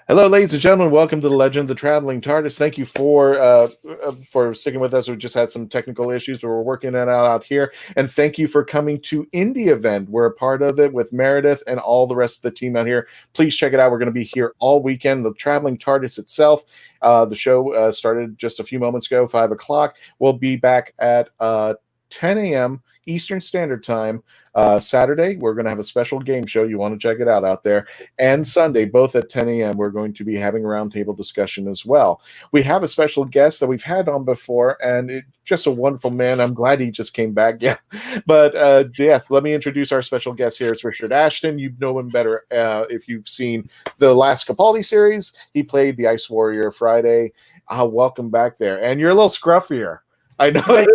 Hello, ladies and gentlemen. Welcome to the Legend of the Traveling TARDIS. Thank you for sticking with us. We just had some technical issues, but we're working it out here. And thank you for coming to Indie Event. We're a part of it with Meredith and all the rest of the team out here. Please check it out. We're going to be here all weekend. The Traveling TARDIS itself, the show started just a few moments ago, 5 o'clock. We'll be back at 10 a.m. Eastern Standard Time. Saturday, we're going to have a special game show. You want to check it out there. And Sunday, both at 10 a.m., we're going to be having a roundtable discussion as well. We have a special guest that we've had on before, and just a wonderful man. I'm glad he just came back. Yeah. But yes, let me introduce our special guest here. It's Richard Ashton. You know him better if you've seen the last Capaldi series. He played the Ice Warrior Friday. Welcome back there. And you're a little scruffier. I know.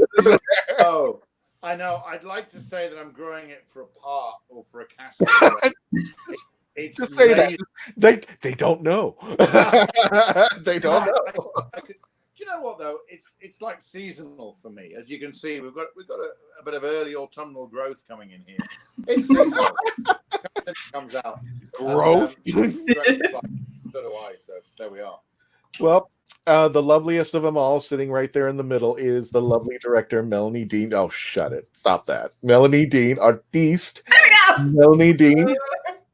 Oh. I know. I'd like to say that I'm growing it for a part or for a casting. It's just say that. They don't know. They don't know. Do you know what though? It's like seasonal for me. As you can see, we've got a bit of early autumnal growth coming in here. It's seasonal. It comes out. Growth. So do I. So there we are. Well. The loveliest of them all, sitting right there in the middle, is the lovely director, Melanie Dean. Oh, shut it. Stop that. Melanie Dean, artiste. Melanie Dean,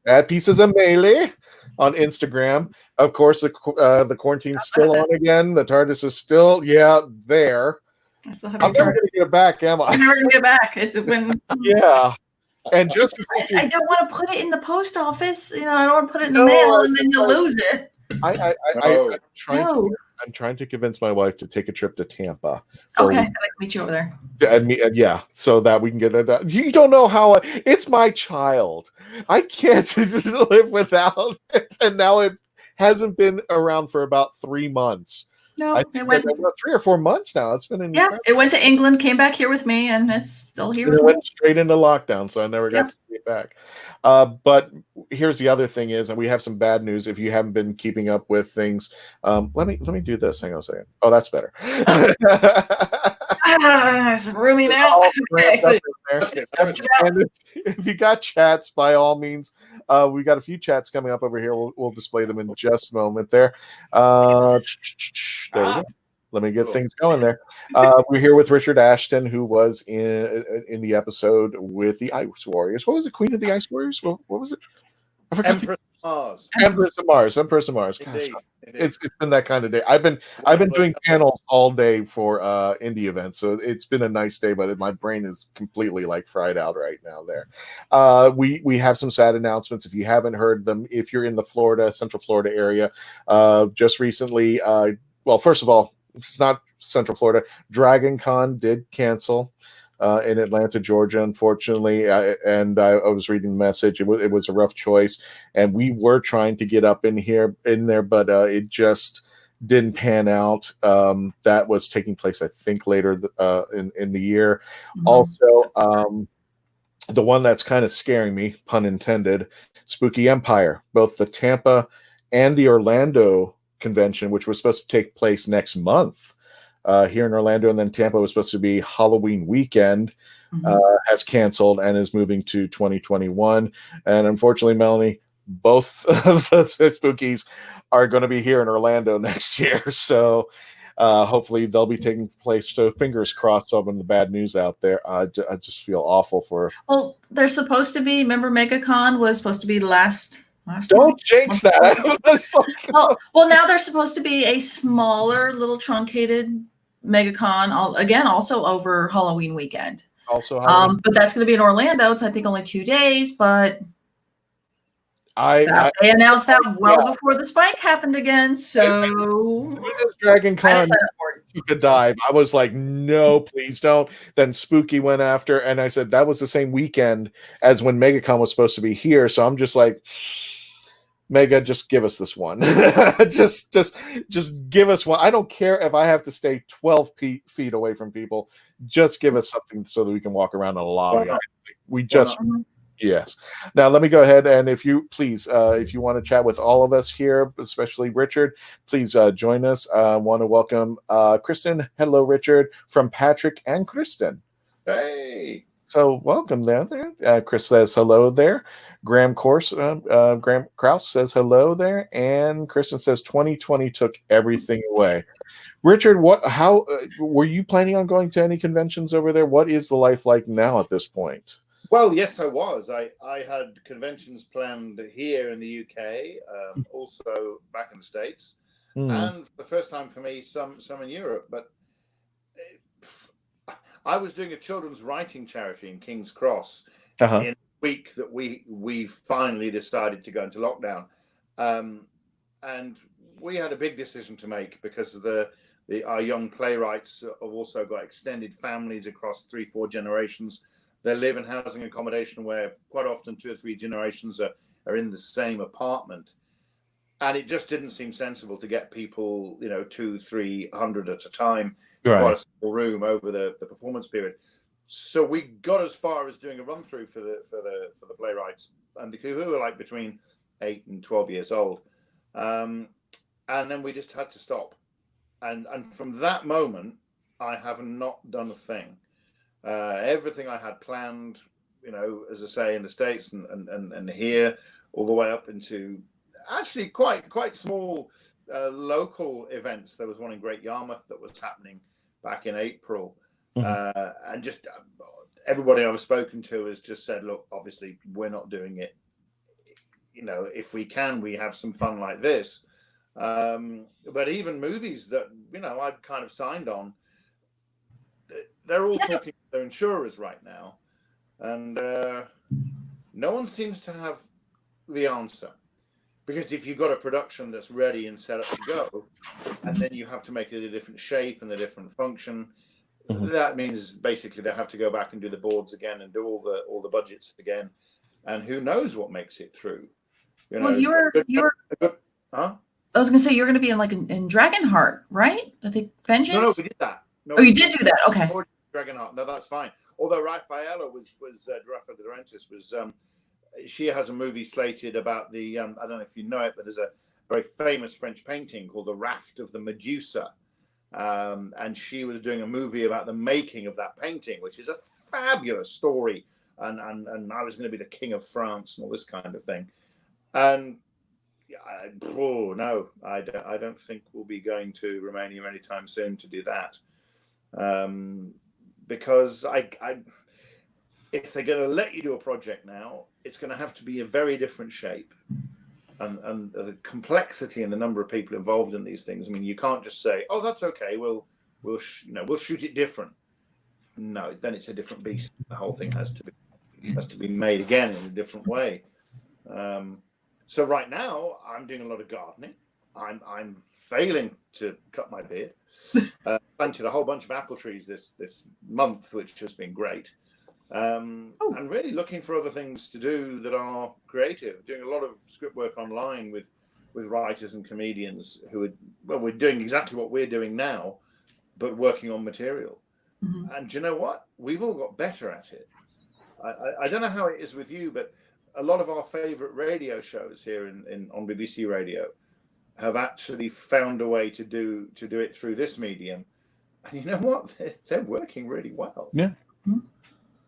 at Pieces of Melee on Instagram. Of course, the quarantine's still on again. The TARDIS is still, there. I'm never going to get it back, am I? I'm never going to get back. It's when... Yeah. And just I don't want to put it in the post office. I don't want to put it in the mail and then you lose it. I'm trying to convince my wife to take a trip to Tampa. Okay, I'd like to meet you over there. And so that we can get it. You don't know how it's my child. I can't just live without it. And now it hasn't been around for about 3 months. No, I think it went 3 or 4 months now. It's been it went to England, came back here with me, and it's still here. It went straight into lockdown, so I never got to see it back. But here's the other thing is, and we have some bad news if you haven't been keeping up with things. Let me do this. Hang on a second. Oh, that's better. It's roomy now. Okay. And if you got chats, by all means, we got a few chats coming up over here. We'll display them in just a moment there. There we go. Let me get things going there. We're here with Richard Ashton, who was in the episode with the Ice Warriors. What was the Queen of the Ice Warriors? What was it? I forgot. Empress of Mars. Gosh, it's been that kind of day. I've been doing panels all day for indie events, so it's been a nice day. But my brain is completely fried out right now. There, we have some sad announcements. If you haven't heard them, if you're in the Central Florida area, just recently, well, first of all, it's not Central Florida. Dragon Con did cancel in Atlanta, Georgia, unfortunately. I was reading the message. It was a rough choice, and we were trying to get up in there, but it just didn't pan out. That was taking place, I think, later in the year. Mm-hmm. Also, the one that's kind of scaring me, pun intended, Spooky Empire, both the Tampa and the Orlando convention, which was supposed to take place next month here in Orlando, and then Tampa was supposed to be Halloween weekend, has canceled and is moving to 2021. And unfortunately, Melanie, both of the Spookies are going to be here in Orlando next year. So hopefully they'll be taking place. So fingers crossed on the bad news out there. I just feel awful for. Well, they're supposed to be. Remember, MegaCon was supposed to be last Don't jinx that. Well, now they're supposed to be a smaller, little truncated MegaCon. Again, also over Halloween weekend. But that's going to be in Orlando. It's I think only 2 days, but they announced that before the spike happened again. So Dragon Con took a dive. I was like, no, please don't. Then Spooky went after, and I said that was the same weekend as when MegaCon was supposed to be here. So I'm just like, Mega, just give us this one. just give us one. I don't care if I have to stay 12 feet away from people. Just give us something so that we can walk around in the lobby. Yes. Now let me go ahead, and if you want to chat with all of us here, especially Richard, please join us. I want to welcome Kristen. Hello, Richard, from Patrick and Kristen. Hey. So welcome there. Chris says hello there. Graham Kraus says hello there, and Kristen says 2020 took everything away. Richard, how were you planning on going to any conventions over there? What is the life like now at this point? Well, yes, I was. I had conventions planned here in the UK, also back in the States, and for the first time for me, some in Europe. But I was doing a children's writing charity in King's Cross in the week that we finally decided to go into lockdown, and we had a big decision to make because our young playwrights have also got extended families across 3-4 generations. They live in housing accommodation where quite often 2 or 3 generations are in the same apartment. And it just didn't seem sensible to get people, 200-300 at a time, quite a small room over the performance period. So we got as far as doing a run through for the playwrights, and who were like between 8 and 12 years old. And then we just had to stop. And from that moment, I have not done a thing. Everything I had planned, as I say, in the States and here, all the way up into actually quite small local events. There was one in Great Yarmouth that was happening back in April. And just everybody I've spoken to has just said, look, obviously we're not doing it. If we can, we have some fun like this. But even movies that, I've kind of signed on, they're all talking to their insurers right now. And no one seems to have the answer. Because if you've got a production that's ready and set up to go, and then you have to make it a different shape and a different function, that means basically they have to go back and do the boards again and do all the budgets again. And who knows what makes it through. Well, you were huh? I was gonna say you're gonna be in Dragonheart, right? I think Vengeance. No, we did that. No, you did do that. Okay. Dragonheart. No, that's fine. Although Rafaela was Rafa de Laurentiis was she has a movie slated about the I don't know if you know it, but there's a very famous French painting called The Raft of the Medusa, and she was doing a movie about the making of that painting, which is a fabulous story. And I was going to be the king of France and all this kind of thing. And I don't think we'll be going to Romania anytime soon to do that. Because if they're going to let you do a project now, it's going to have to be a very different shape, and the complexity and the number of people involved in these things. I mean, you can't just say, "Oh, that's okay. We'll shoot it different." No, then it's a different beast. The whole thing has to be made again in a different way. So right now, I'm doing a lot of gardening. I'm failing to cut my beard. Planted a whole bunch of apple trees this month, which has been great. And really looking for other things to do that are creative. Doing a lot of script work online with writers and comedians who we're doing exactly what we're doing now, but working on material. And do you know what? We've all got better at it. I don't know how it is with you, but a lot of our favorite radio shows here on BBC Radio have actually found a way to do it through this medium. And you know what? They're working really well. Yeah.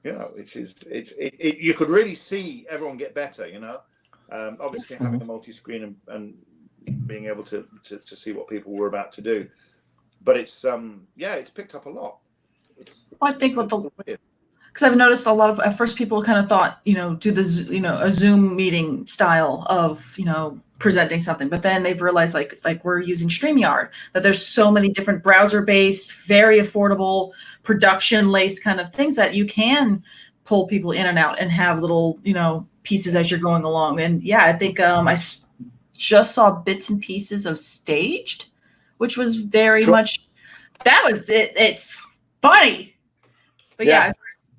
You could really see everyone get better, obviously having a multi-screen and being able to see what people were about to do. But it's picked up a lot. I think because I've noticed a lot of, at first people kind of thought, do a Zoom meeting style of, presenting something, but then they've realized like we're using StreamYard, that there's so many different browser-based, very affordable, production-laced kind of things that you can pull people in and out and have little, pieces as you're going along. And yeah, I think I just saw bits and pieces of Staged, which was very much, that was it. It's funny. But yeah,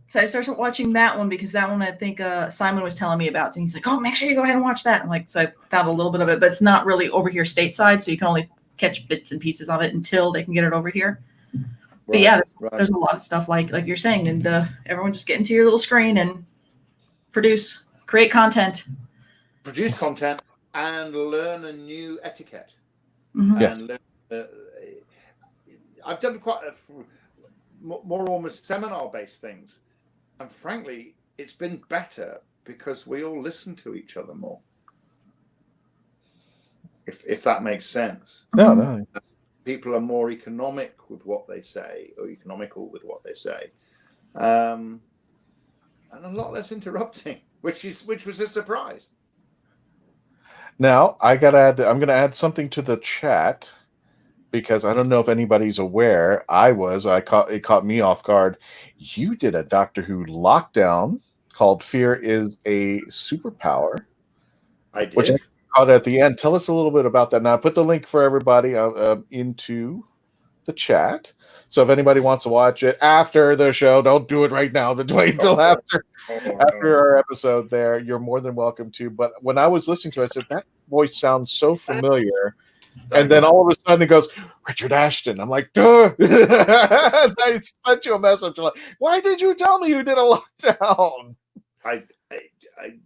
so I started watching that one because that one I think Simon was telling me about. And he's like, "Oh, make sure you go ahead and watch that." I'm like, so I found a little bit of it, but it's not really over here stateside, so you can only catch bits and pieces of it until they can get it over here. But yeah, there's a lot of stuff like you're saying, and everyone just get into your little screen and create content, and learn a new etiquette. And I've done quite more almost seminar-based things. And frankly, it's been better because we all listen to each other more. If that makes sense. No. People are more economic with what they say, or economical with what they say, and a lot less interrupting, which was a surprise. Now I'm going to add something to the chat, because I don't know if anybody's aware. It caught me off guard. You did a Doctor Who lockdown called "Fear is a Superpower." I did. Which I caught at the end. Tell us a little bit about that. Now, I put the link for everybody into the chat. So if anybody wants to watch it after the show, don't do it right now, but wait until after our episode there. You're more than welcome to. But when I was listening to it, I said, that voice sounds so familiar. And then all of a sudden it goes, Richard Ashton. I'm like, duh. I sent you a message. I'm like, why did you tell me you did a lockdown? I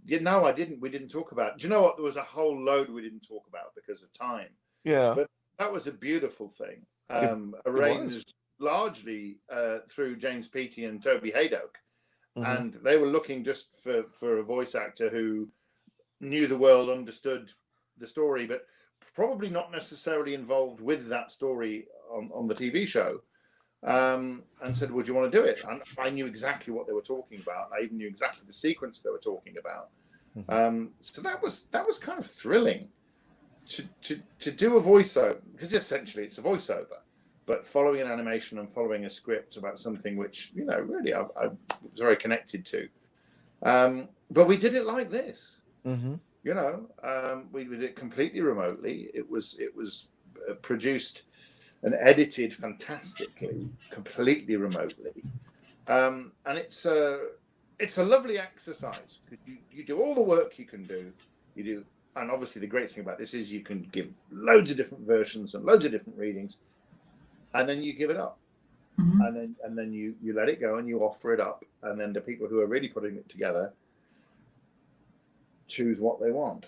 didn't. We didn't talk about it. Do you know what? There was a whole load we didn't talk about because of time. Yeah. But that was a beautiful thing. Arranged largely through James Peaty and Toby Haydock. And they were looking just for a voice actor who knew the world, understood the story, but probably not necessarily involved with that story on the TV show. And said, would you want to do it? And I knew exactly what they were talking about. I even knew exactly the sequence they were talking about. So that was kind of thrilling to do a voiceover, because essentially it's a voiceover, but following an animation and following a script about something which, really I was very connected to. But we did it like this. We did it completely remotely. It was produced and edited fantastically, completely remotely, and it's a lovely exercise, because you do all the work you can do. And obviously the great thing about this is you can give loads of different versions and loads of different readings, and then you give it up, and then you let it go and you offer it up, and then the people who are really putting it together choose what they want.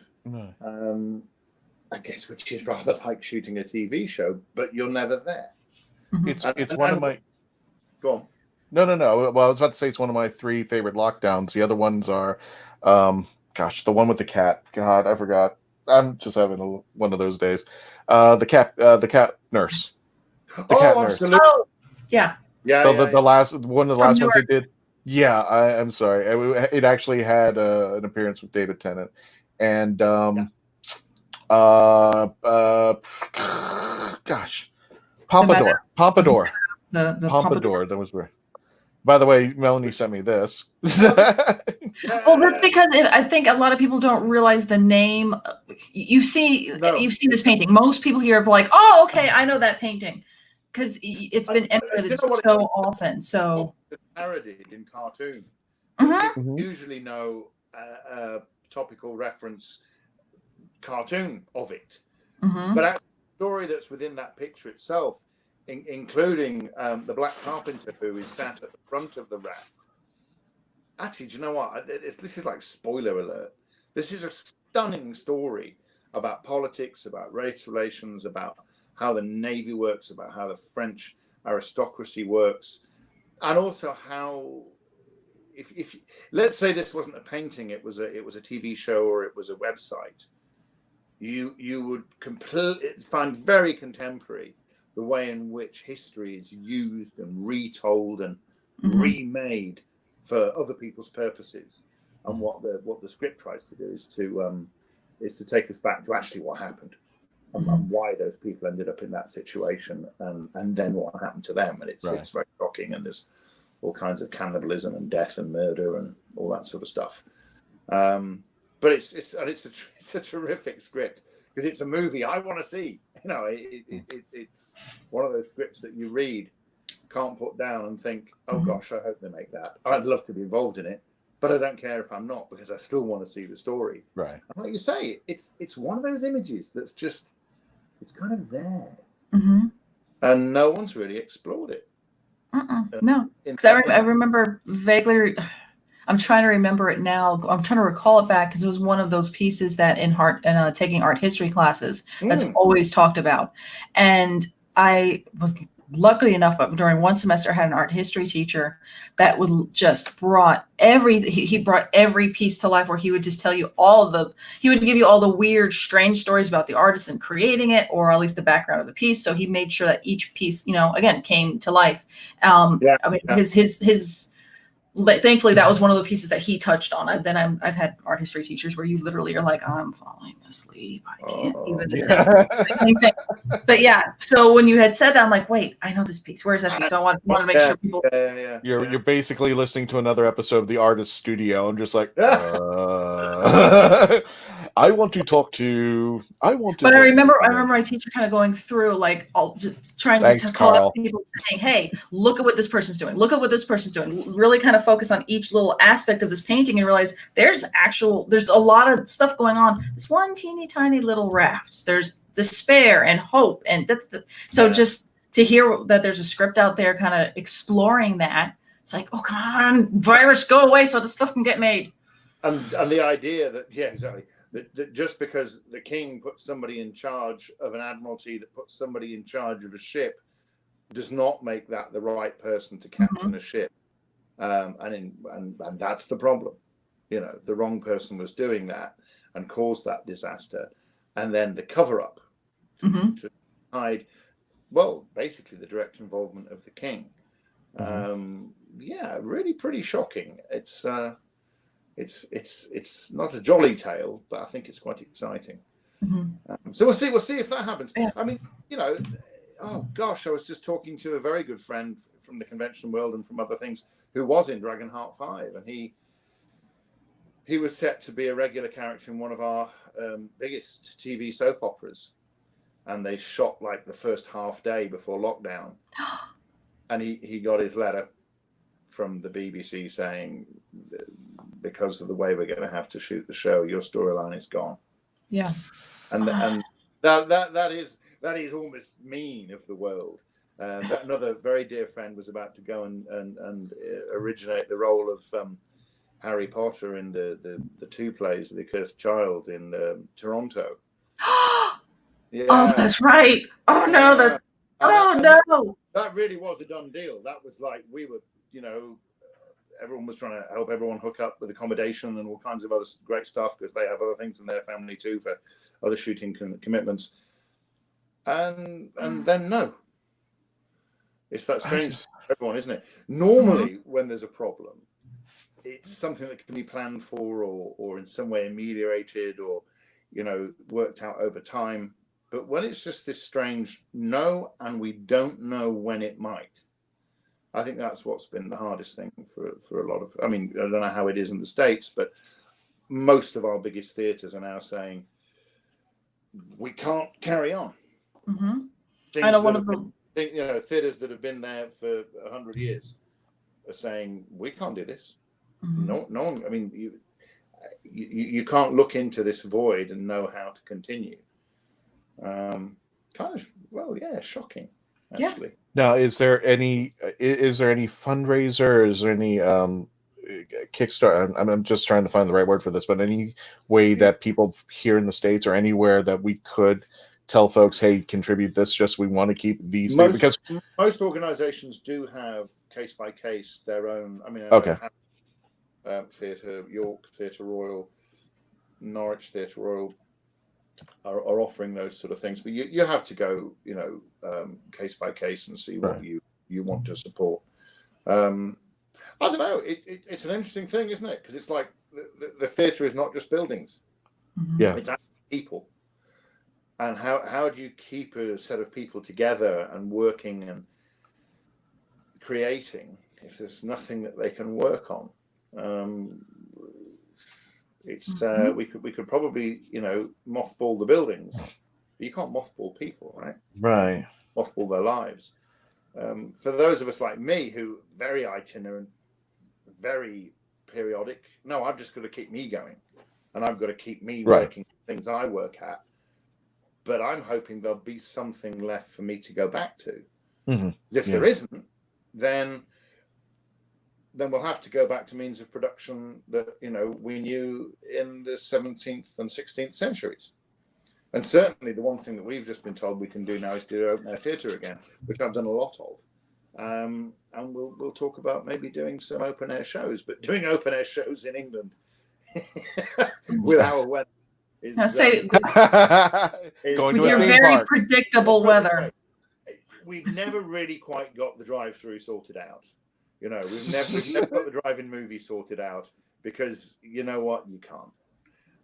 I guess, which is rather like shooting a TV show, but you're never there. It's one of my. Go on. No. Well, I was about to say it's one of my 3 favorite lockdowns. The other ones are, the one with the cat. God, I forgot. I'm just having one of those days. The cat nurse. The cat nurse. Absolutely. Oh, yeah. The last one of the last ones they did. Yeah, I'm sorry. It actually had an appearance with David Tennant, and Pompadour. The Pompadour. That was weird. By the way, Melanie sent me this. Well, that's because I think a lot of people don't realize the name. You've seen this painting. Most people here are like, "Oh, okay, I know that painting," because it's been emulated so often. So parodied in cartoon. Usually know a topical reference cartoon of it, but actually the story that's within that picture itself, including the Black Carpenter who is sat at the front of the raft. Actually, do you know what? This is like spoiler alert. This is a stunning story about politics, about race relations, about how the Navy works, about how the French aristocracy works, and also how, if let's say this wasn't a painting, it was a TV show or it was a website, you would find very contemporary the way in which history is used and retold and remade for other people's purposes, and what the script tries to do is to take us back to actually what happened and why those people ended up in that situation, and then what happened to them. And it's very shocking, and there's all kinds of cannibalism and death and murder and all that sort of stuff. But it's a terrific script, because it's a movie I want to see. It's one of those scripts that you read, can't put down, and think, oh gosh, I hope they make that. I'd love to be involved in it, but I don't care if I'm not, because I still want to see the story. Right. And like you say, it's one of those images that's just, it's kind of there, and no one's really explored it. No, because I remember vaguely. I'm trying to remember it now. I'm trying to recall it back, because it was one of those pieces that in taking art history classes that's always talked about. And I was luckily enough, during one semester, I had an art history teacher that would just brought he brought every piece to life, where he would just tell you he would give you all the weird, strange stories about the artist and creating it, or at least the background of the piece. So he made sure that each piece, again, came to life. His thankfully, that was one of the pieces that he touched on. I've had art history teachers where you literally are like, I'm falling asleep. I can't even anything. But yeah, so when you had said that, I'm like, wait, I know this piece. Where's that piece? So I want to make sure people. You're basically listening to another episode of The Artist Studio. I'm just like, I want to talk to. But I remember my teacher kind of going through, like, just trying to call out people, saying, hey, look at what this person's doing. Look at what this person's doing. Really kind of focus on each little aspect of this painting and realize there's a lot of stuff going on. This one teeny tiny little raft. There's despair and hope. And just to hear that there's a script out there kind of exploring that, it's like, oh, come on, virus, go away so the stuff can get made. And the idea that, exactly. That just because the king puts somebody in charge of an admiralty, that puts somebody in charge of a ship, does not make that the right person to captain a ship. And that's the problem. The wrong person was doing that and caused that disaster. And then the cover up to hide, well, basically the direct involvement of the king. Really pretty shocking. It's not a jolly tale, but I think it's quite exciting. So we'll see if that happens. I mean, oh gosh, I was just talking to a very good friend from the convention world and from other things who was in Dragonheart 5, and he was set to be a regular character in one of our biggest TV soap operas, and they shot like the first half day before lockdown, and he got his letter from the BBC saying, because of the way we're going to have to shoot the show, your storyline is gone. Yeah, and that is almost mean of the world. Another very dear friend was about to go and originate the role of Harry Potter in the two plays, The Cursed Child, in Toronto. Oh, that's right. Oh no, no. That really was a done deal. That was like, we were, everyone was trying to help everyone hook up with accommodation and all kinds of other great stuff, because they have other things in their family too for other shooting commitments. And then no. It's that strange for everyone, isn't it? Normally, when there's a problem, it's something that can be planned for or in some way ameliorated or, worked out over time. But when it's just this strange no, and we don't know when it might, I think that's what's been the hardest thing for a lot of, I mean, I don't know how it is in the States, but most of our biggest theatres are now saying, we can't carry on. I know one of them. Theatres that have been there for 100 years are saying, we can't do this. No one, I mean, you can't look into this void and know how to continue. Shocking, actually. Now, is there any fundraiser? Is there any Kickstarter? I'm just trying to find the right word for this, but any way that people here in the States or anywhere that we could tell folks, hey, contribute this, just we want to keep these things? Because most organizations do have case by case their own. I mean, Theatre York, Theatre Royal, Norwich Theatre Royal are offering those sort of things, but you have to go, case by case and see what you want to support. I don't know. It's an interesting thing, isn't it? Because it's like the theatre is not just buildings. It's actually people. And how do you keep a set of people together and working and creating if there's nothing that they can work on? We could probably mothball the buildings, but you can't mothball people, right? Mothball their lives. For those of us like me who very itinerant, very periodic, no, I've just got to keep me going, and I've got to keep me working things I work at. But I'm hoping there'll be something left for me to go back to. If there isn't, then we'll have to go back to means of production that we knew in the 17th and 16th centuries. And certainly the one thing that we've just been told we can do now is do open air theatre again, which I've done a lot of. And we'll talk about maybe doing some open air shows, but doing open air shows in England with our weather is with going your very predictable weather. We've never really quite got the drive-through sorted out. We've never got the drive-in movie sorted out because you know what, you can't.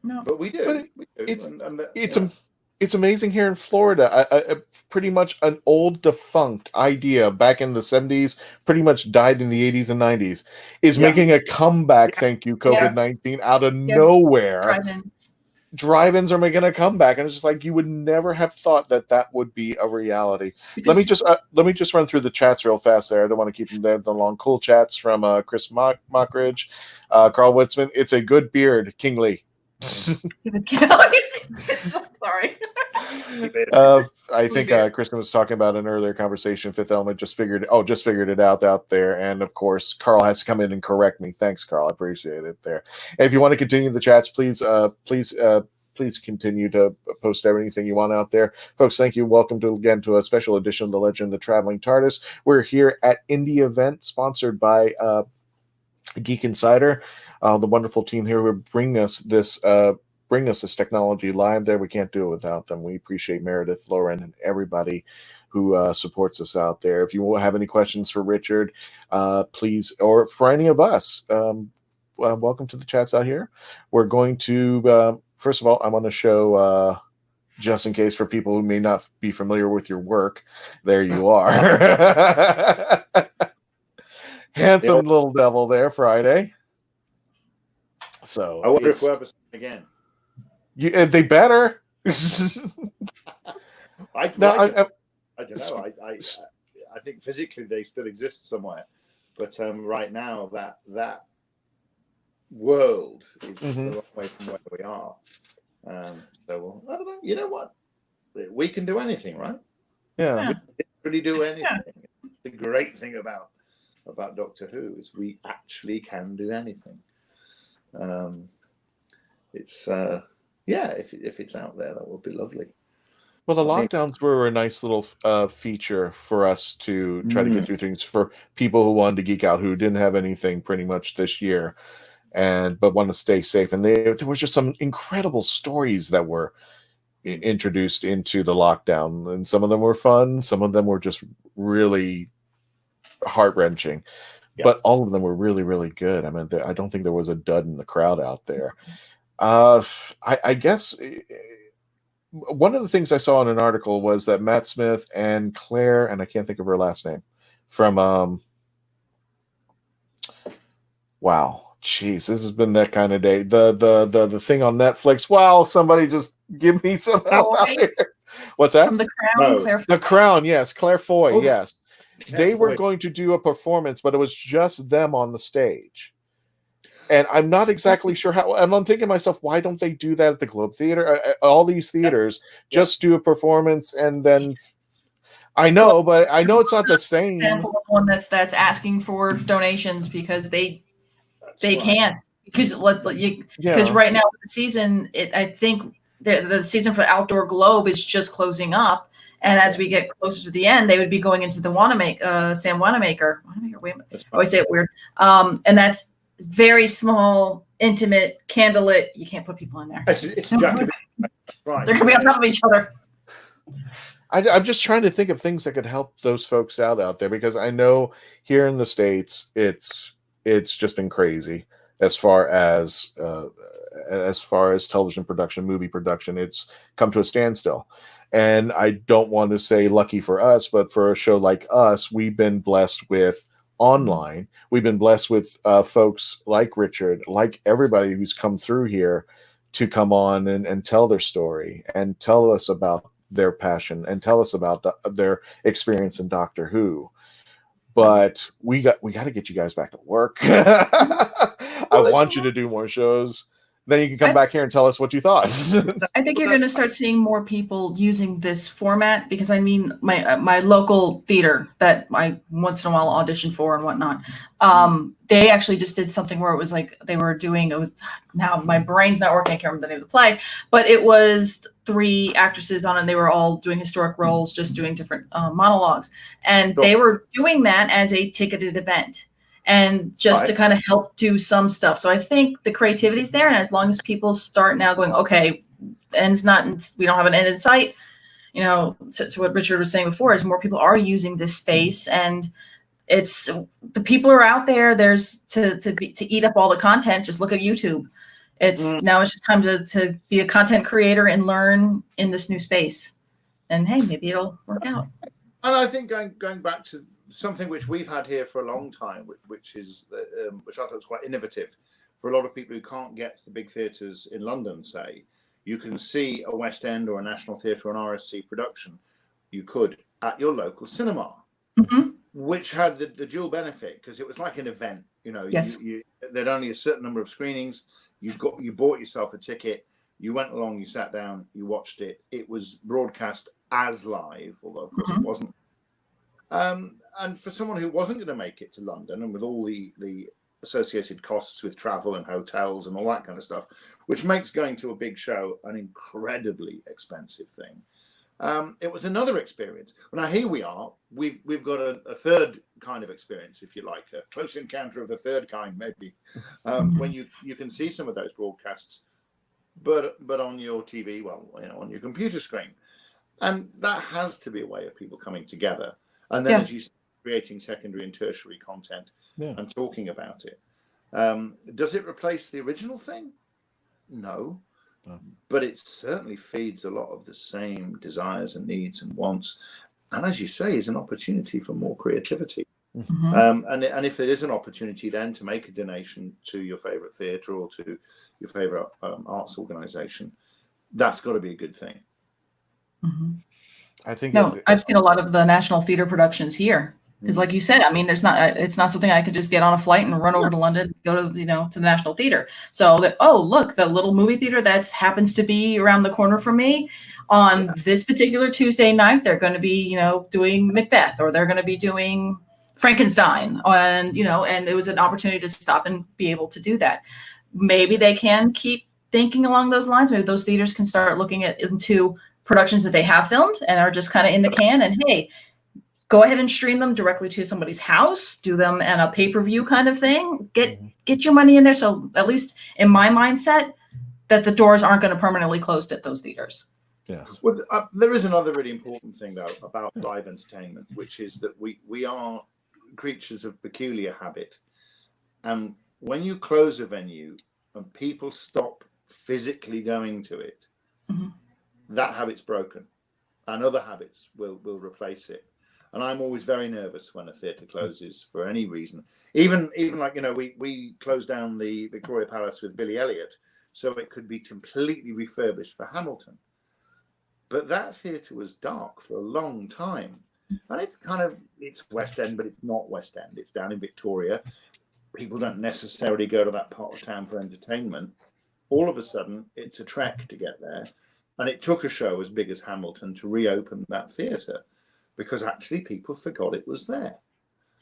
No, but we do. It's amazing here in Florida. Pretty much an old defunct idea back in the 70s, pretty much died in the 80s and 90s, is making a comeback. Thank you, COVID-19, out of nowhere. Drive-ins are making a comeback, and it's just like you would never have thought that would be a reality. Let me just run through the chats real fast there. I don't want to keep them there the long. Cool chats from Chris Mockridge, Carl Witzman. It's a good beard, King Lee. Sorry. I think Kristen was talking about an earlier conversation. Fifth Element just figured it out there, and of course Carl has to come in and correct me. Thanks, Carl. I appreciate it there. And if you want to continue the chats, please continue to post everything you want out there, folks. Thank you. Welcome to a special edition of the Legend of the Traveling TARDIS. We're here at Indie Event, sponsored by Geek Insider, the wonderful team here who bring us this technology live there. We can't do it without them. We appreciate Meredith, Lauren, and everybody who supports us out there. If you have any questions for Richard, please, or for any of us, welcome to the chats out here. We're going to, first of all, I want to show, just in case for people who may not be familiar with your work, there you are. Handsome little devil there, Friday. So I wonder if we'll ever see him again. They better. I don't know. I think physically they still exist somewhere, but right now that world is a long way from where we are. So I don't know. You know what? We can do anything, right? Yeah. We can really do anything. Yeah. The great thing about Doctor Who is we actually can do anything. It's if it's out there, that would be lovely. Well, the lockdowns were a nice little feature for us to try to get through things for people who wanted to geek out, who didn't have anything pretty much this year, but want to stay safe. And there was just some incredible stories that were introduced into the lockdown, and some of them were fun, some of them were just really heart-wrenching, but all of them were really, really good. I mean, I don't think there was a dud in the crowd out there. I guess one of the things I saw in an article was that Matt Smith and Claire, and I can't think of her last name, from wow, jeez, this has been that kind of day. The thing on Netflix. Wow, somebody just give me some help out here. What's that? From The Crown, Claire Foy. The Crown, yes, Claire Foy, yes. They were going to do a performance, but it was just them on the stage. And I'm not exactly sure how. And I'm thinking to myself, why don't they do that at the Globe Theater? All these theaters just do a performance and then. I know, but I know it's not the same. Example of one that's asking for donations because they can't, because right now the season, I think the season for Outdoor Globe is just closing up. And as we get closer to the end, they would be going into the Sam Wanamaker. Wait a minute. I always say it weird. And that's very small, intimate, candlelit. You can't put people in there. It's right. They're going to be on top of each other. I'm just trying to think of things that could help those folks out there, because I know here in the States, it's just been crazy as far as television production, movie production. It's come to a standstill. And I don't want to say lucky for us, but for a show like us, we've been blessed with online. We've been blessed with folks like Richard, like everybody who's come through here to come on and tell their story and tell us about their passion and tell us about their experience in Doctor Who. But we got to get you guys back to work. I want you to do more shows. then you can come back here and tell us what you thought. I think you're going to start seeing more people using this format because, I mean, my local theater that I once in a while audition for and whatnot, they actually just did something where it was like they were doing, now my brain's not working, I can't remember the name of the play, but it was 3 actresses on it, and they were all doing historic roles, just doing different monologues. And they were doing that as a ticketed event. And just to kind of help do some stuff. So I think the creativity's there. And as long as people start now going, okay, we don't have an end in sight, you know, to what Richard was saying before, is more people are using this space, and it's the people are out there. There's to eat up all the content. Just look at YouTube. Now it's just time to be a content creator and learn in this new space. And hey, maybe it'll work out. And I think going back to something which we've had here for a long time, which I thought was quite innovative for a lot of people who can't get to the big theatres in London. Say, you can see a West End or a National Theatre or an RSC production. You could at your local cinema, which had the dual benefit because it was like an event. You know, there'd only a certain number of screenings. You bought yourself a ticket. You went along. You sat down. You watched it. It was broadcast as live, although of course it wasn't. And for someone who wasn't going to make it to London, and with all the associated costs with travel and hotels and all that kind of stuff, which makes going to a big show an incredibly expensive thing, it was another experience. Well, now here we are. We've got a third kind of experience, if you like, a close encounter of the third kind, maybe, when you can see some of those broadcasts, but on your TV, on your computer screen, and that has to be a way of people coming together. And then, as you say, creating secondary and tertiary content and talking about it. Does it replace the original thing? No. But it certainly feeds a lot of the same desires and needs and wants. And as you say, is an opportunity for more creativity. And if there is an opportunity then to make a donation to your favorite theatre or to your favorite arts organization, that's got to be a good thing. I think I've seen a lot of the National Theatre productions here because, like you said, I mean, it's not something I could just get on a flight and run over to London, go to to the National Theatre. So look, the little movie theater that happens to be around the corner from me on this particular Tuesday night, they're going to be doing Macbeth, or they're going to be doing Frankenstein, and and it was an opportunity to stop and be able to do that. Maybe they can keep thinking along those lines. Maybe those theaters can start looking into productions that they have filmed and are just kind of in the can, and hey, go ahead and stream them directly to somebody's house, do them in a pay-per-view kind of thing, get your money in there. So at least in my mindset, that the doors aren't going to permanently close at those theaters. Well, there is another really important thing though about live entertainment, which is that we are creatures of peculiar habit, and when you close a venue and people stop physically going to it, that habit's broken, and other habits will replace it. And I'm always very nervous when a theatre closes for any reason. Even like we closed down the Victoria Palace with Billy Elliot, so it could be completely refurbished for Hamilton. But that theatre was dark for a long time, and it's West End, but it's not West End. It's down in Victoria. People don't necessarily go to that part of town for entertainment. All of a sudden, it's a trek to get there. And it took a show as big as Hamilton to reopen that theatre because actually people forgot it was there.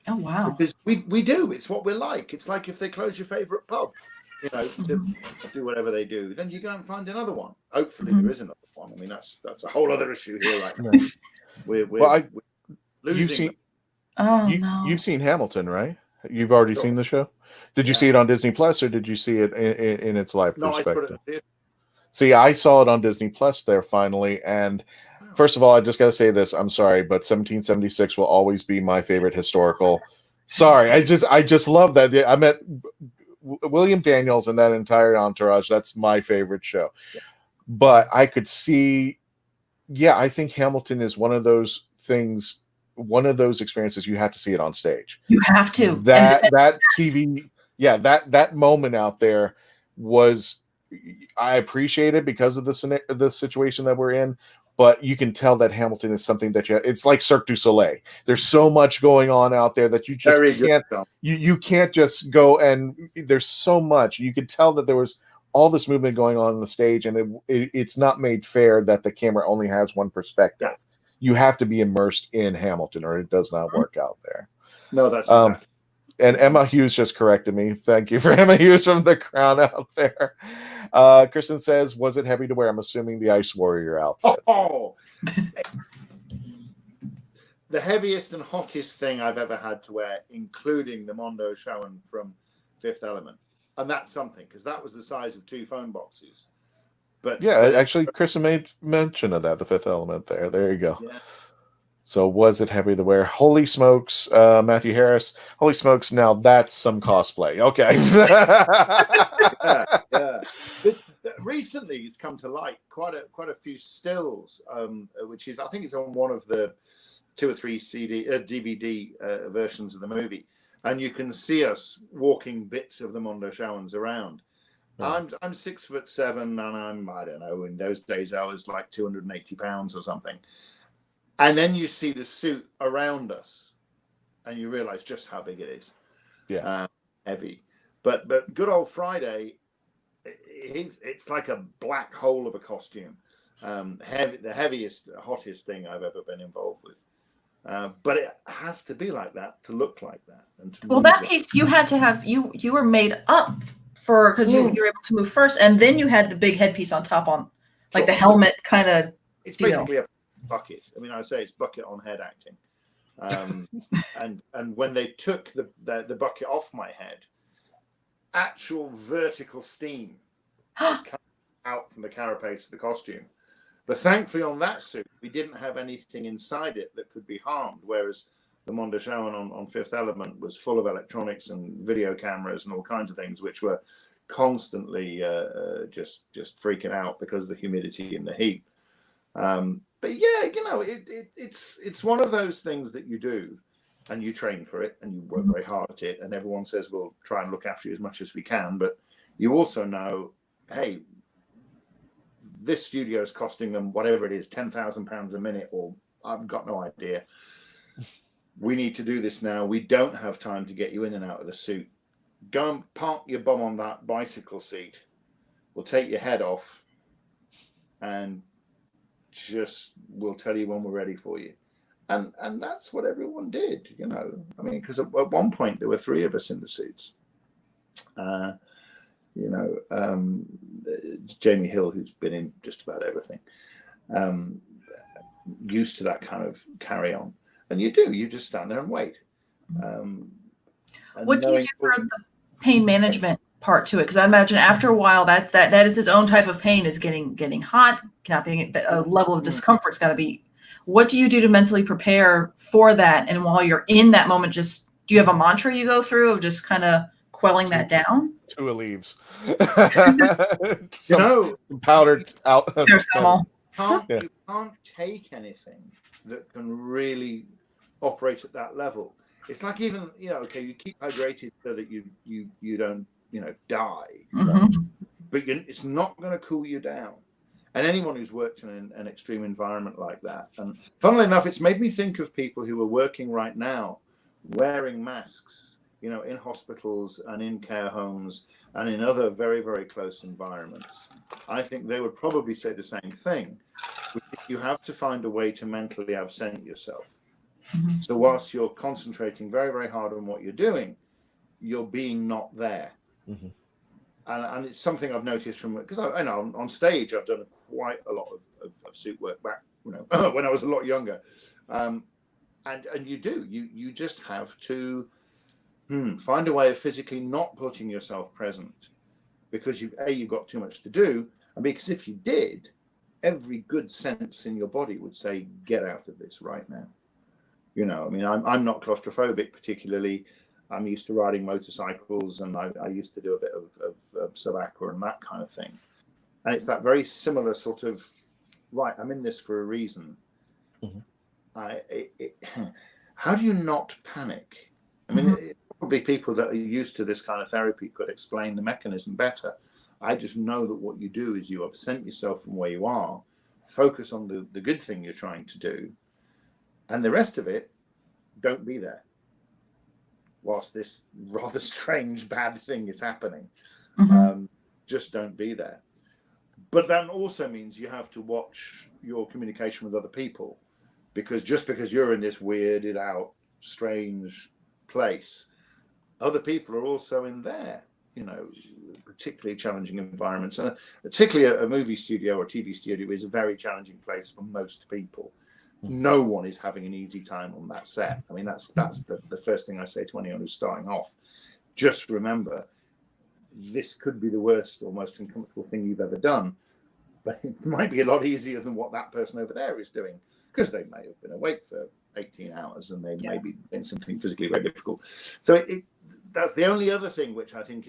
Oh, wow. Because we do. It's what we're like. It's like if they close your favourite pub, to do whatever they do, then you go and find another one. Hopefully there is another one. I mean, that's a whole other issue here right now. We're losing. You've seen Hamilton, right? You've already seen the show? Did you see it on Disney Plus, or did you see it in its live perspective? See, I saw it on Disney Plus there finally, and first of all, I just got to say this. I'm sorry, but 1776 will always be my favorite historical. Sorry, I just love that. I met William Daniels and that entire entourage. That's my favorite show. But I could see, I think Hamilton is one of those things, one of those experiences you have to see it on stage. You have to. That TV, that moment out there was. I appreciate it because of the situation that we're in, but you can tell that Hamilton is something that it's like Cirque du Soleil. There's so much going on out there that you just can't just go, and there's so much. You could tell that there was all this movement going on the stage, and it's not made fair that the camera only has one perspective. Yeah. You have to be immersed in Hamilton, or it does not work out there. No, that's exactly. And Emma Hughes just corrected me. Thank you for Emma Hughes from The Crown out there. Kristen says, was it heavy to wear? I'm assuming the Ice Warrior outfit. Oh. The heaviest and hottest thing I've ever had to wear, including the Mondo Showen from Fifth Element. And that's something, because that was the size of 2 phone boxes. But yeah, actually, Kristen made mention of that, the Fifth Element there. There you go. Yeah. So was it heavy to wear? Holy smokes, Matthew Harris. Holy smokes, now that's some cosplay. Okay. Yeah. Recently, it's come to light quite a few stills, which is, I think it's on one of the 2 or 3 DVD versions of the movie. And you can see us walking bits of the Mondo Showens around. Yeah. I'm 6'7", and I don't know, in those days I was like 280 pounds or something. And then you see the suit around us, and you realize just how big it is. Yeah, heavy. But good old Friday, it's like a black hole of a costume. The heaviest, hottest thing I've ever been involved with. But it has to be like that to look like that. And to that piece you had to have you were made up for, because you were able to move first, and then you had the big headpiece on top on like the helmet kind of. It's basically a bucket. I mean, I say it's bucket on head acting. And when they took the bucket off my head, actual vertical steam was coming out from the carapace of the costume. But thankfully on that suit, we didn't have anything inside it that could be harmed, whereas the Mondo Showen on Fifth Element was full of electronics and video cameras and all kinds of things, which were constantly just freaking out because of the humidity and the heat. But yeah, you know, it's one of those things that you do, and you train for it, and you work very hard at it, and everyone says we'll try and look after you as much as we can, but you also know, hey, this studio is costing them whatever it is, £10,000 a minute, or I've got no idea. We need to do this now. We don't have time to get you in and out of the suit. Go and park your bum on that bicycle seat. We'll take your head off, and we'll tell you when we're ready for you. And that's what everyone did, you know. I mean, because at one point there were 3 of us in the suits. You know, Jamie Hill, who's been in just about everything, used to that kind of carry on. And you just stand there and wait. What do you do for the pain management part to it? Because I imagine after a while, that is its own type of pain, is getting hot, not being a level of discomfort's got to be. What do you do to mentally prepare for that? And while you're in that moment, do you have a mantra you go through of just kind of quelling that down? 2 leaves. some powdered out. There's some all. You can't take anything that can really operate at that level. It's like, even, you know, okay, you keep hydrated so that you don't, you know, die. Mm-hmm. But it's not going to cool you down. And anyone who's worked in an extreme environment like that, and funnily enough, it's made me think of people who are working right now wearing masks, you know, in hospitals and in care homes and in other very, very close environments. I think they would probably say the same thing. You have to find a way to mentally absent yourself. Mm-hmm. So whilst you're concentrating very, very hard on what you're doing, you're being not there. Mm-hmm. And it's something I've noticed from, because I know on stage I've done quite a lot of suit work back, you know, when I was a lot younger. And you just have to find a way of physically not putting yourself present, because you've got too much to do, and because if you did, every good sense in your body would say, get out of this right now. You know, I mean, I'm not claustrophobic particularly. I'm used to riding motorcycles, and I used to do a bit of sub-aqua and that kind of thing. And it's that very similar sort of, right, I'm in this for a reason. Mm-hmm. How do you not panic? I mean, probably people that are used to this kind of therapy could explain the mechanism better. I just know that what you do is you absent yourself from where you are, focus on the good thing you're trying to do, and the rest of it, don't be there whilst this rather strange, bad thing is happening. Mm-hmm. just don't be there. But that also means you have to watch your communication with other people, because just because you're in this weirded out, strange place, other people are also in there, you know, particularly challenging environments. And particularly a movie studio or TV studio is a very challenging place for most people. No one is having an easy time on that set. I mean, that's the first thing I say to anyone who's starting off. Just remember, this could be the worst or most uncomfortable thing you've ever done, but it might be a lot easier than what that person over there is doing, because they may have been awake for 18 hours and they may be doing something physically very difficult. So that's the only other thing which I think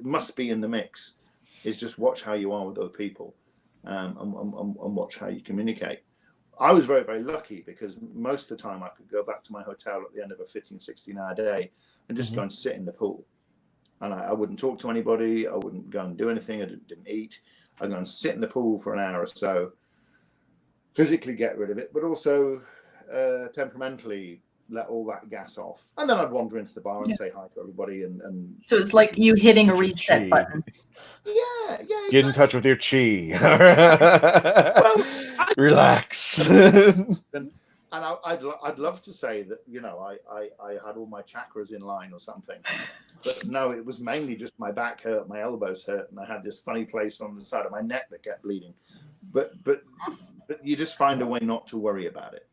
must be in the mix, is just watch how you are with other people, and watch how you communicate. I was very, very lucky, because most of the time I could go back to my hotel at the end of a 15, 16-hour day and just go and sit in the pool. And I wouldn't talk to anybody. I wouldn't go and do anything. I didn't eat. I'd go and sit in the pool for an hour or so, physically get rid of it, but also temperamentally let all that gas off. And then I'd wander into the bar and say hi to everybody. And so it's like you hitting a reset button. Yeah. Get in touch with your chi. Well, relax. And I'd love to say that, you know, I had all my chakras in line or something, but no, it was mainly just my back hurt, my elbows hurt, and I had this funny place on the side of my neck that kept bleeding. But you just find a way not to worry about it.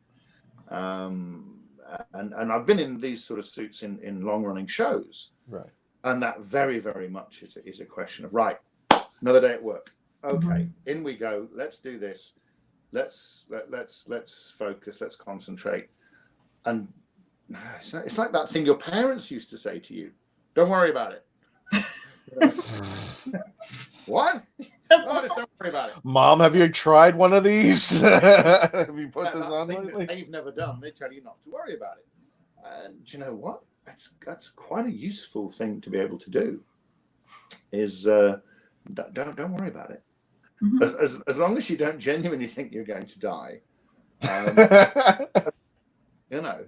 And I've been in these sort of suits in long running shows, right? And that very, very much is a question of, right, another day at work. Okay, in we go. Let's do this. Let's focus. Let's concentrate. And it's like that thing your parents used to say to you: "Don't worry about it." What? Oh, just don't worry about it. Mom, have you tried one of these? Have you put this on lately? They've never done. They tell you not to worry about it. And you know what? That's quite a useful thing to be able to do. Is don't worry about it. As long as you don't genuinely think you're going to die, you know.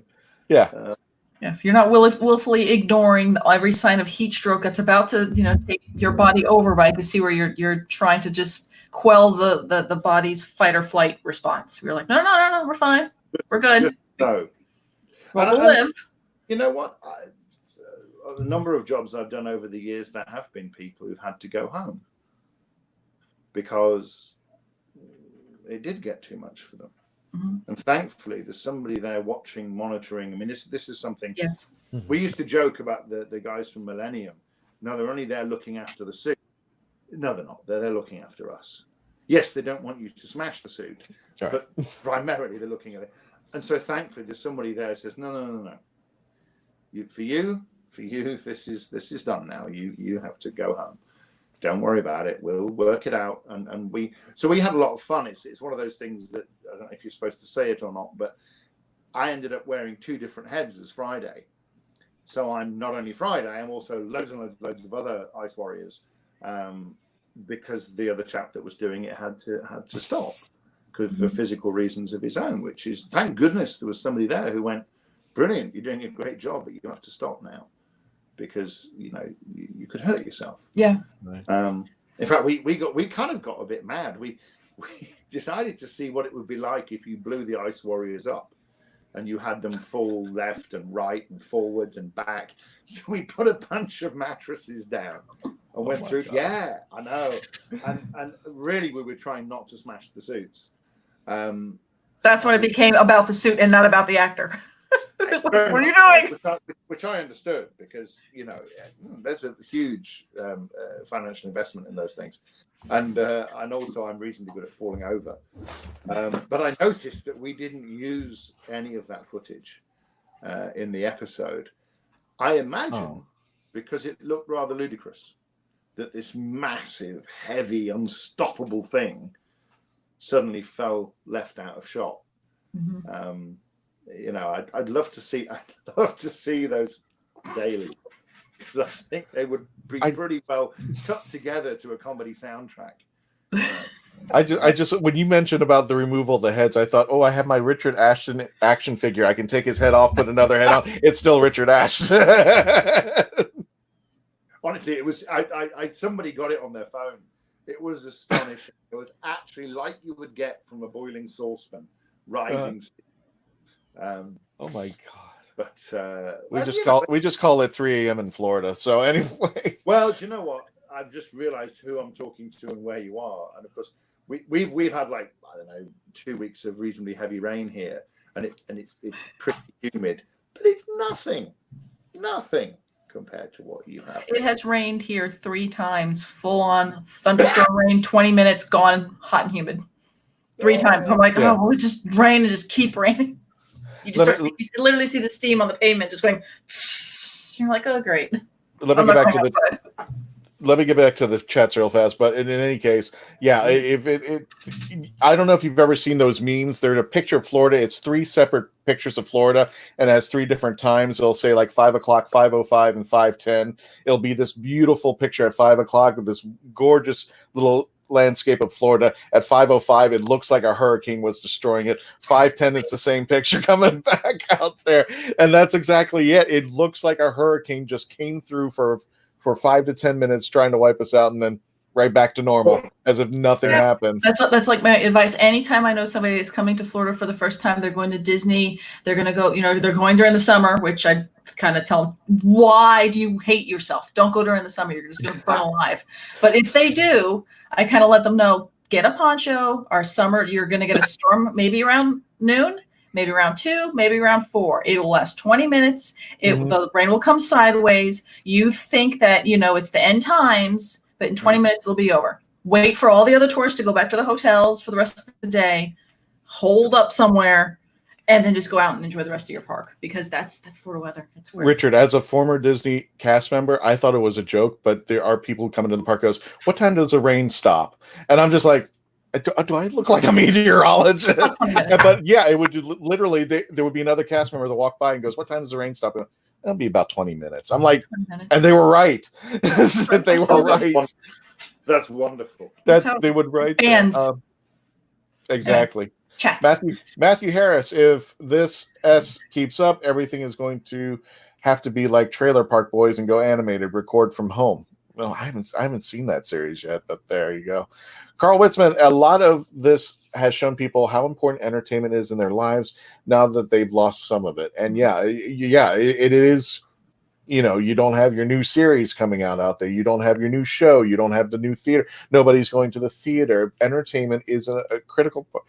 Yeah. If you're not willfully ignoring every sign of heat stroke that's about to, you know, take your body over, right? To see where you're trying to just quell the body's fight or flight response. We're like, no, we're fine, we're good. No, we'll live. You know what? A number of jobs I've done over the years, there have been people who've had to go home because it did get too much for them. And thankfully, there's somebody there watching, monitoring. I mean, this is something. Yes. We used to joke about the guys from Millennium. No, they're only there looking after the suit. No, they're not. They're looking after us. Yes, they don't want you to smash the suit, but primarily they're looking at it. And so thankfully, there's somebody there who says, no. For you, this is done now. You have to go home. Don't worry about it. We'll work it out. And we had a lot of fun. It's one of those things that, I don't know if you're supposed to say it or not, but I ended up wearing 2 different heads as Friday. So I'm not only Friday, I'm also loads and loads of other Ice Warriors, because the other chap that was doing it had to stop for physical reasons of his own, which is, thank goodness there was somebody there who went, brilliant, you're doing a great job, but you have to stop now, because you know you could hurt yourself. Yeah. In fact, we kind of got a bit mad. We decided to see what it would be like if you blew the Ice Warriors up and you had them fall left and right and forwards and back. So we put a bunch of mattresses down and went through. God. Yeah, I know. And really, we were trying not to smash the suits. That's when it became about the suit and not about the actor. What are you doing? Which I understood, because you know there's a huge financial investment in those things, and also I'm reasonably good at falling over. But I noticed that we didn't use any of that footage in the episode. I imagine because it looked rather ludicrous that this massive, heavy, unstoppable thing suddenly fell left out of shot. You know, I'd love to see those dailies, because I think they would be pretty well cut together to a comedy soundtrack. I just when you mentioned about the removal of the heads, I thought, I have my Richard Ashton action figure. I can take his head off, put another head on. It's still Richard Ashton. honestly, it was. I somebody got it on their phone. It was astonishing. It was actually like you would get from a boiling saucepan, rising. Oh my god! But we just call it 3 a.m. in Florida. So anyway. Well, do you know what? I've just realised who I'm talking to and where you are, and of course we've had like, I don't know, 2 weeks of reasonably heavy rain here, and it's pretty humid, but it's nothing compared to what you have. It has rained here 3 times, full on thunderstorm rain, 20 minutes gone, hot and humid. 3 times. I'm like, well, it just rain and just keep raining. You just you literally see the steam on the pavement just going. You're like, oh, great. Let me get back to the chats real fast. But in any case, yeah, I don't know if you've ever seen those memes. There's a picture of Florida. It's 3 separate pictures of Florida, and it has 3 different times. It'll say like 5 o'clock, 5:05, and 5:10. It'll be this beautiful picture at 5 o'clock of this gorgeous little landscape of Florida. At 5:05, it looks like a hurricane was destroying it. 5:10, it's the same picture coming back out there, and that's exactly it. It looks like a hurricane just came through for 5 to 10 minutes trying to wipe us out, and then right back to normal as if nothing happened. That's like my advice. Anytime I know somebody is coming to Florida for the first time, they're going to Disney, they're going to go, they're going during the summer, which I kind of tell them, why do you hate yourself? Don't go during the summer. You're just going to burn alive. But if they do, I kind of let them know, get a poncho. Our summer, you're going to get a storm maybe around noon, maybe around 2, maybe around 4. It will last 20 minutes. The rain will come sideways. You think that, it's the end times, but in 20 minutes, it'll be over. Wait for all the other tourists to go back to the hotels for the rest of the day, hold up somewhere, and then just go out and enjoy the rest of your park, because that's Florida weather. It's weird. Richard, as a former Disney cast member, I thought it was a joke, but there are people coming to the park goes, what time does the rain stop? And I'm just like, do I look like a meteorologist? But yeah, it would literally, there would be another cast member that walked by and goes, what time does the rain stop? It'll be about 20 minutes. I'm like, and they were right. They were right. That's wonderful. They would write. Fans. Exactly. Chats. Matthew Harris, if this keeps up, everything is going to have to be like Trailer Park Boys and go animated, record from home. No, I haven't seen that series yet, but there you go. Carl Witzman, a lot of this has shown people how important entertainment is in their lives now that they've lost some of it. And it is, you don't have your new series coming out there. You don't have your new show. You don't have the new theater. Nobody's going to the theater. Entertainment is a critical part.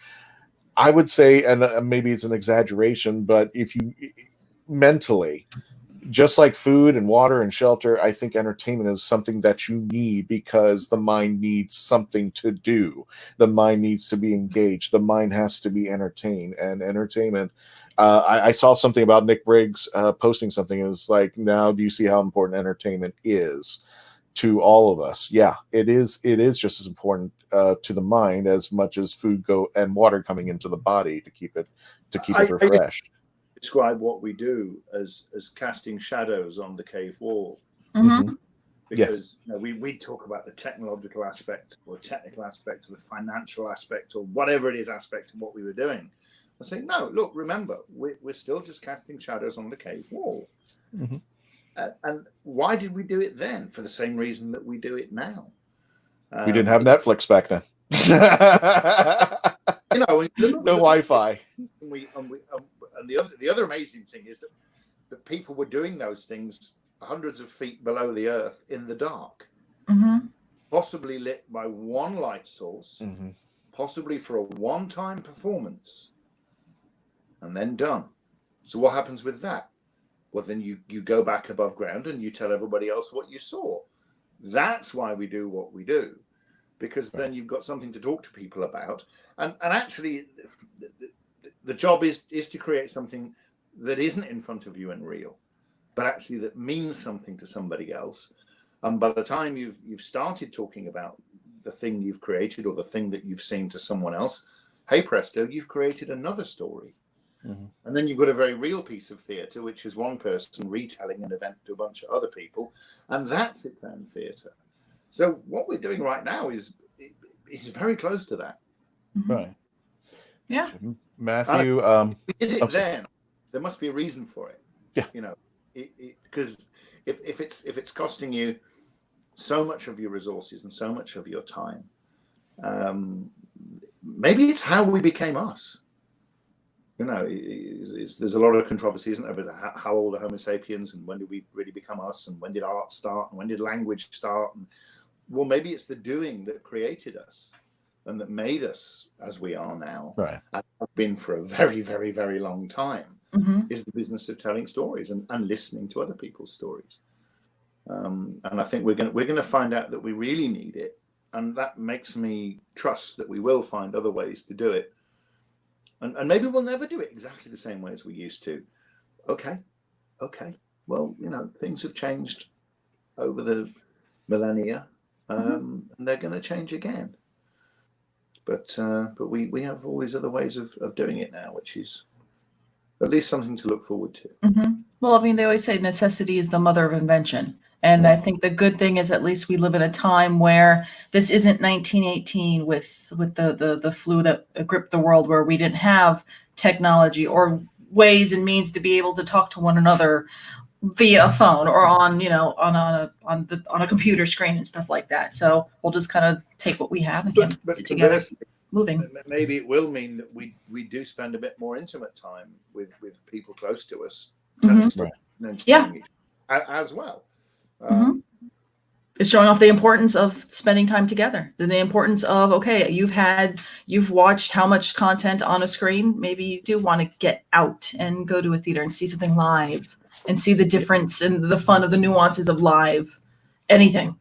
I would say, and maybe it's an exaggeration, but if you mentally, just like food and water and shelter, I think entertainment is something that you need, because the mind needs something to do. The mind needs to be engaged. The mind has to be entertained. And entertainment, I saw something about Nick Briggs posting something. It was like, now do you see how important entertainment is to all of us? Yeah, it is. It is just as important to the mind as much as food and water coming into the body to keep it refreshed. Describe what we do as casting shadows on the cave wall. Mm-hmm. Because we talk about the technological aspect or technical aspect or the financial aspect or whatever it is aspect of what we were doing. I say, no, look, remember, we're still just casting shadows on the cave wall. Mm-hmm. And why did we do it then? For the same reason that we do it now. We didn't have Netflix back then. No Wi-Fi. And the other amazing thing is that people were doing those things hundreds of feet below the earth in the dark, possibly lit by one light source, possibly for a one-time performance, and then done. So what happens with that? Well, then you go back above ground and you tell everybody else what you saw. That's why we do what we do, because then you've got something to talk to people about. And actually, the job is to create something that isn't in front of you and real, but actually that means something to somebody else. And by the time you've started talking about the thing you've created or the thing that you've seen to someone else, hey presto, you've created another story. And then you've got a very real piece of theatre, which is one person retelling an event to a bunch of other people, and that's its own theatre. So what we're doing right now is very close to that. Right. Yeah. Matthew, we did it then. There must be a reason for it. Yeah. Because if it's costing you so much of your resources and so much of your time. Maybe it's how we became us. There's a lot of controversy, isn't there, about how old are Homo sapiens and when did we really become us and when did art start and when did language start? And, well, maybe it's the doing that created us and that made us as we are now. Right. And have been for a very, very, very long time. Is the business of telling stories and listening to other people's stories. And I think we're going to find out that we really need it, and that makes me trust that we will find other ways to do it. And maybe we'll never do it exactly the same way as we used to. Okay. Well, things have changed over the millennia, and they're going to change again. But we have all these other ways of doing it now, which is at least something to look forward to. Well, I mean, they always say necessity is the mother of invention. And I think the good thing is at least we live in a time where this isn't 1918 with the flu that gripped the world, where we didn't have technology or ways and means to be able to talk to one another via a phone or on a computer screen and stuff like that. So we'll just kind of take what we have and put it together. Moving. Maybe it will mean that we do spend a bit more intimate time with people close to us, as well. It's showing off the importance of spending time together, the importance of, okay, you've watched how much content on a screen. Maybe you do want to get out and go to a theater and see something live and see the difference and the fun of the nuances of live anything.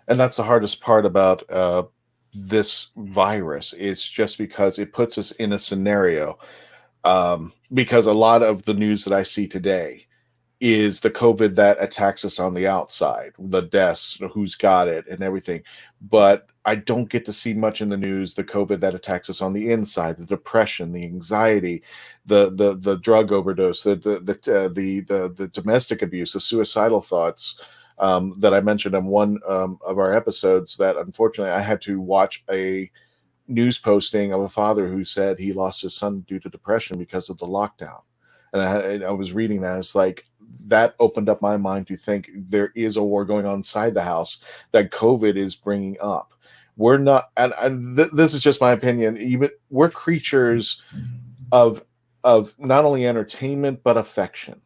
And that's the hardest part about this virus. It's just because it puts us in a scenario, because a lot of the news that I see today is the COVID that attacks us on the outside, the deaths, who's got it and everything. But I don't get to see much in the news, the COVID that attacks us on the inside, the depression, the anxiety, the drug overdose, the domestic abuse, the suicidal thoughts, that I mentioned in one of our episodes, that unfortunately I had to watch a news posting of a father who said he lost his son due to depression because of the lockdown. And I was reading that. It's like, that opened up my mind to think there is a war going on inside the house that COVID is bringing up. We're not, and this is just my opinion, even we're creatures of not only entertainment, but affection.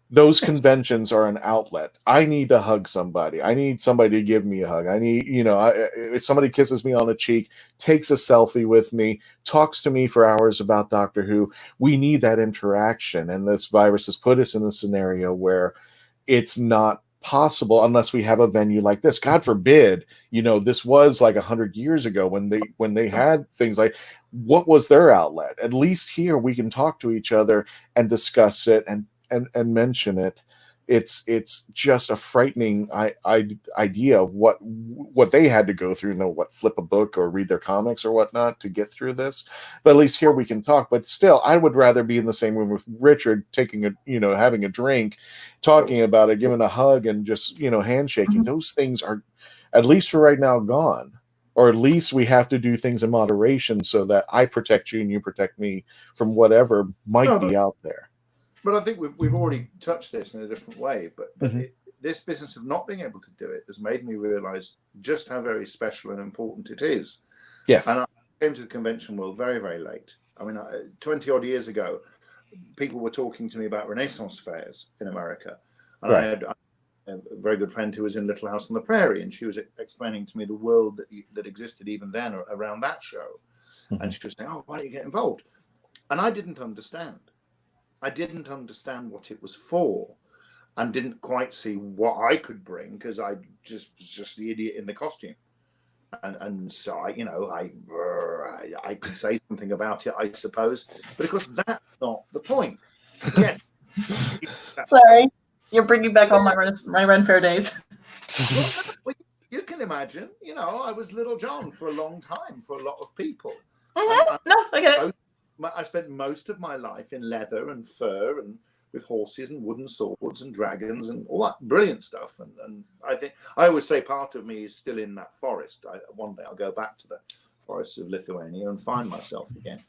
Those conventions are an outlet. I need to hug somebody. I need somebody to give me a hug. I need, if somebody kisses me on the cheek, takes a selfie with me, talks to me for hours about Doctor Who, we need that interaction. And this virus has put us in a scenario where it's not possible unless we have a venue like this. God forbid, this was like 100 years ago when they had things like, what was their outlet? At least here we can talk to each other and discuss it and mention it. It's just a frightening idea of what they had to go through, flip a book or read their comics or whatnot to get through this. But at least here we can talk. But still, I would rather be in the same room with Richard, taking having a drink, talking about it, giving a hug, and just handshaking. Those things are, at least for right now, gone. Or at least we have to do things in moderation so that I protect you and you protect me from whatever might be out there. But I think we've already touched this in a different way. But this business of not being able to do it has made me realize just how very special and important it is. Yes. And I came to the convention world very, very late. I mean, 20 odd years ago, people were talking to me about Renaissance fairs in America. And I had a very good friend who was in Little House on the Prairie, and she was explaining to me the world that existed even then around that show. And she was saying, oh, why don't you get involved? And I didn't understand. I didn't understand what it was for, and didn't quite see what I could bring, because I was just the idiot in the costume. And so I could say something about it, I suppose, but of course that's not the point. Yes. Sorry, you're bringing back all my Ren Fair days. Well, you can imagine, I was Little John for a long time for a lot of people. I spent most of my life in leather and fur and with horses and wooden swords and dragons and all that brilliant stuff. And I think I always say part of me is still in that forest. One day I'll go back to the forests of Lithuania and find myself again.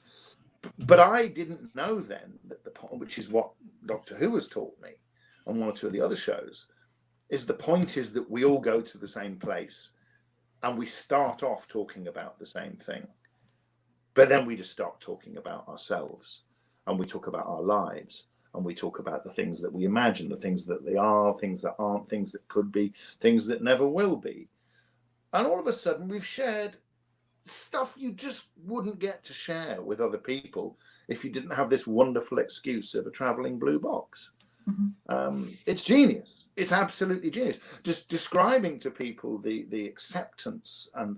But I didn't know then that which is what Doctor Who has taught me on one or two of the other shows, the point is that we all go to the same place and we start off talking about the same thing, but then we just start talking about ourselves, and we talk about our lives, and we talk about the things that we imagine, the things that they are, things that aren't, things that could be, things that never will be. And all of a sudden we've shared stuff you just wouldn't get to share with other people if you didn't have this wonderful excuse of a traveling blue box. It's genius. It's absolutely genius. Just describing to people the acceptance and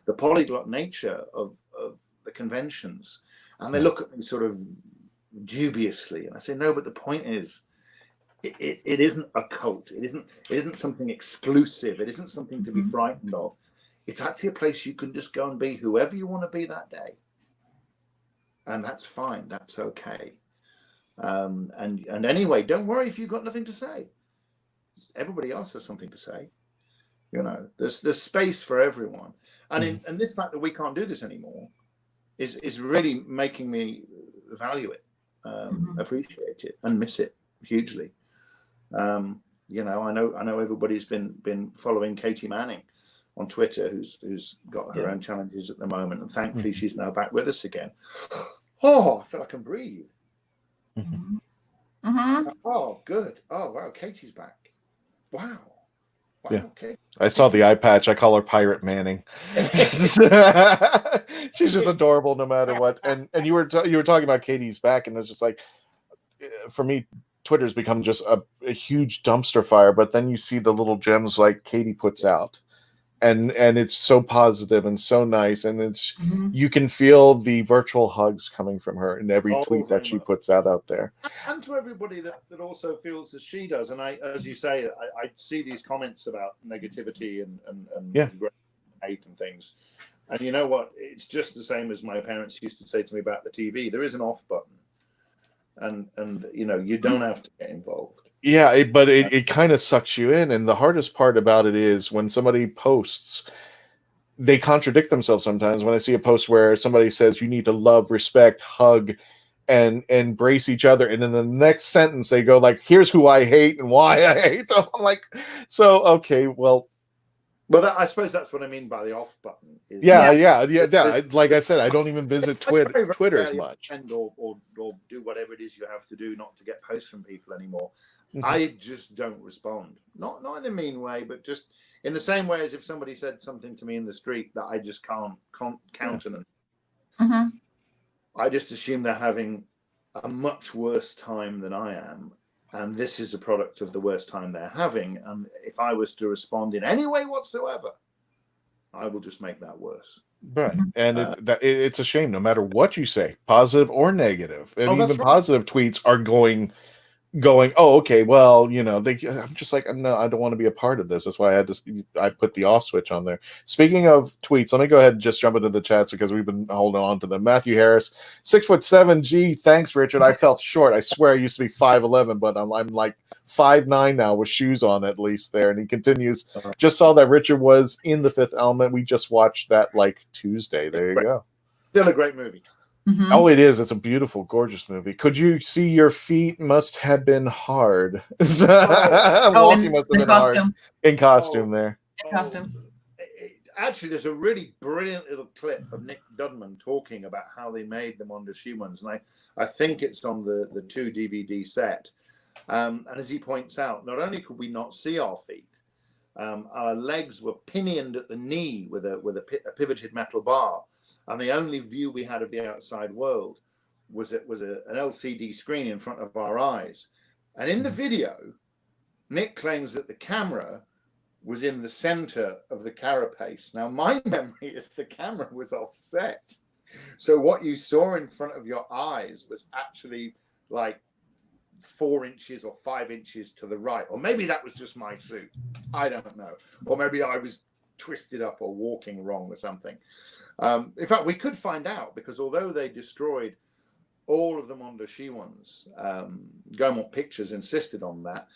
the polyglot nature of the conventions, and they look at me sort of dubiously, and I say, no, but the point is, it isn't a cult. It isn't something exclusive. It isn't something to be frightened of. It's actually a place you can just go and be whoever you want to be that day, and that's fine. That's okay. And anyway, don't worry if you've got nothing to say. Everybody else has something to say. You know, there's space for everyone. And and this fact that we can't do this anymore is really making me value it, appreciate it, and miss it hugely. You know, I know everybody's been following Katie Manning on Twitter, who's got her own challenges at the moment, and thankfully she's now back with us again. Oh, I feel I can breathe. Oh, good. Oh, wow, Katie's back. Wow. Yeah. Okay. I saw the eye patch. I call her Pirate Manning. She's just adorable no matter what. And you were talking about Katie's back, and it's just like, for me, Twitter's become just a huge dumpster fire. But then you see the little gems like Katie puts out, and it's so positive and so nice, and it's you can feel the virtual hugs coming from her in every tweet that she puts out there. And to everybody that also feels as she does, and I, as you say, I see these comments about negativity and hate and things, and you know what? It's just the same as my parents used to say to me about the TV. There is an off button, and you know, you don't have to get involved. Yeah, but it kind of sucks you in. And the hardest part about it is when somebody posts, they contradict themselves sometimes. When I see a post where somebody says you need to love, respect, hug, and embrace each other, and in the next sentence they go like, here's who I hate and why I hate them. I'm like, so, okay, well, I suppose that's what I mean by the off button. Yeah. Like I said, I don't even visit Twitter as much. Or do whatever it is you have to do not to get posts from people anymore. I just don't respond. Not in a mean way, but just in the same way as if somebody said something to me in the street that I just can't countenance. I just assume they're having a much worse time than I am. And this is a product of the worst time they're having. And if I was to respond in any way whatsoever, I will just make that worse. Right. And it's a shame, no matter what you say, positive or negative. And even positive tweets are going, oh, okay, well, you know, I'm just like, no, I don't want to be a part of this. That's why I put the off switch on there. Speaking of tweets, let me go ahead and just jump into the chats because we've been holding on to them. Matthew Harris, 6'7". Gee, thanks, Richard. I felt short. I swear I used to be 5'11", but I'm like 5'9" now with shoes on at least there. And he continues, just saw that Richard was in The Fifth Element. We just watched that like Tuesday. There you go. Still a great movie. Oh, it is. It's a beautiful, gorgeous movie. Could you see your feet must have been hard? Walking must have been hard. In costume there. In costume. Actually, there's a really brilliant little clip of Nick Dudman talking about how they made the Mondo Schumanns, and I think it's on the 2 DVD set. And as he points out, not only could we not see our feet, our legs were pinioned at the knee with a pivoted metal bar. And the only view we had of the outside world was an LCD screen in front of our eyes. And in the video, Nick claims that the camera was in the center of the carapace. Now, my memory is the camera was offset. So what you saw in front of your eyes was actually like 4 inches or 5 inches to the right. Or maybe that was just my suit. I don't know. Or maybe I was twisted up or walking wrong or something. In fact, we could find out, because although they destroyed all of the Mondo Schumanns, Gaumont Pictures insisted on that.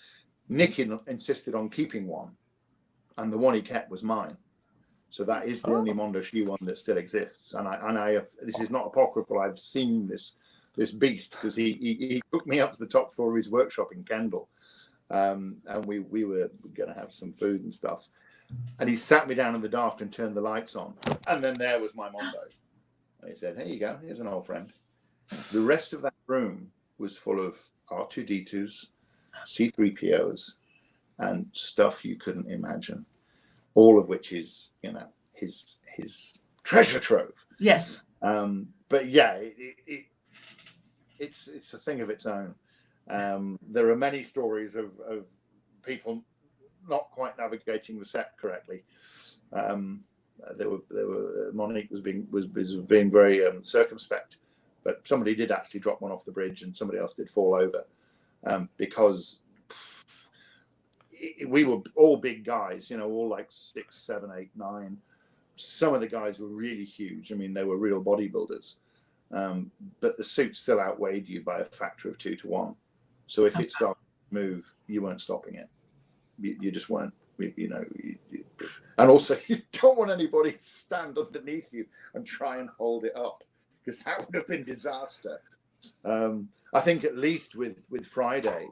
Nick insisted on keeping one, and the one he kept was mine. So that is the only Mondo Schumann that still exists. And I have, this is not apocryphal. I've seen this beast because he took me up to the top floor of his workshop in Kendal, and we were going to have some food and stuff. And he sat me down in the dark and turned the lights on. And then there was my Mondo. And he said, "Here you go. Here's an old friend." The rest of that room was full of R2-D2s, C-3POs, and stuff you couldn't imagine. All of which is, his treasure trove. Yes. But yeah, it's a thing of its own. There are many stories of people not quite navigating the set correctly. There were Monique was being very circumspect, but somebody did actually drop one off the bridge, and somebody else did fall over because we were all big guys, all like 6, 7, 8, 9. Some of the guys were really huge. I mean, they were real bodybuilders, but the suit still outweighed you by a factor of 2 to 1. So if it started to move, you weren't stopping it. You just weren't, and also you don't want anybody to stand underneath you and try and hold it up, because that would have been disaster. I think at least with Friday,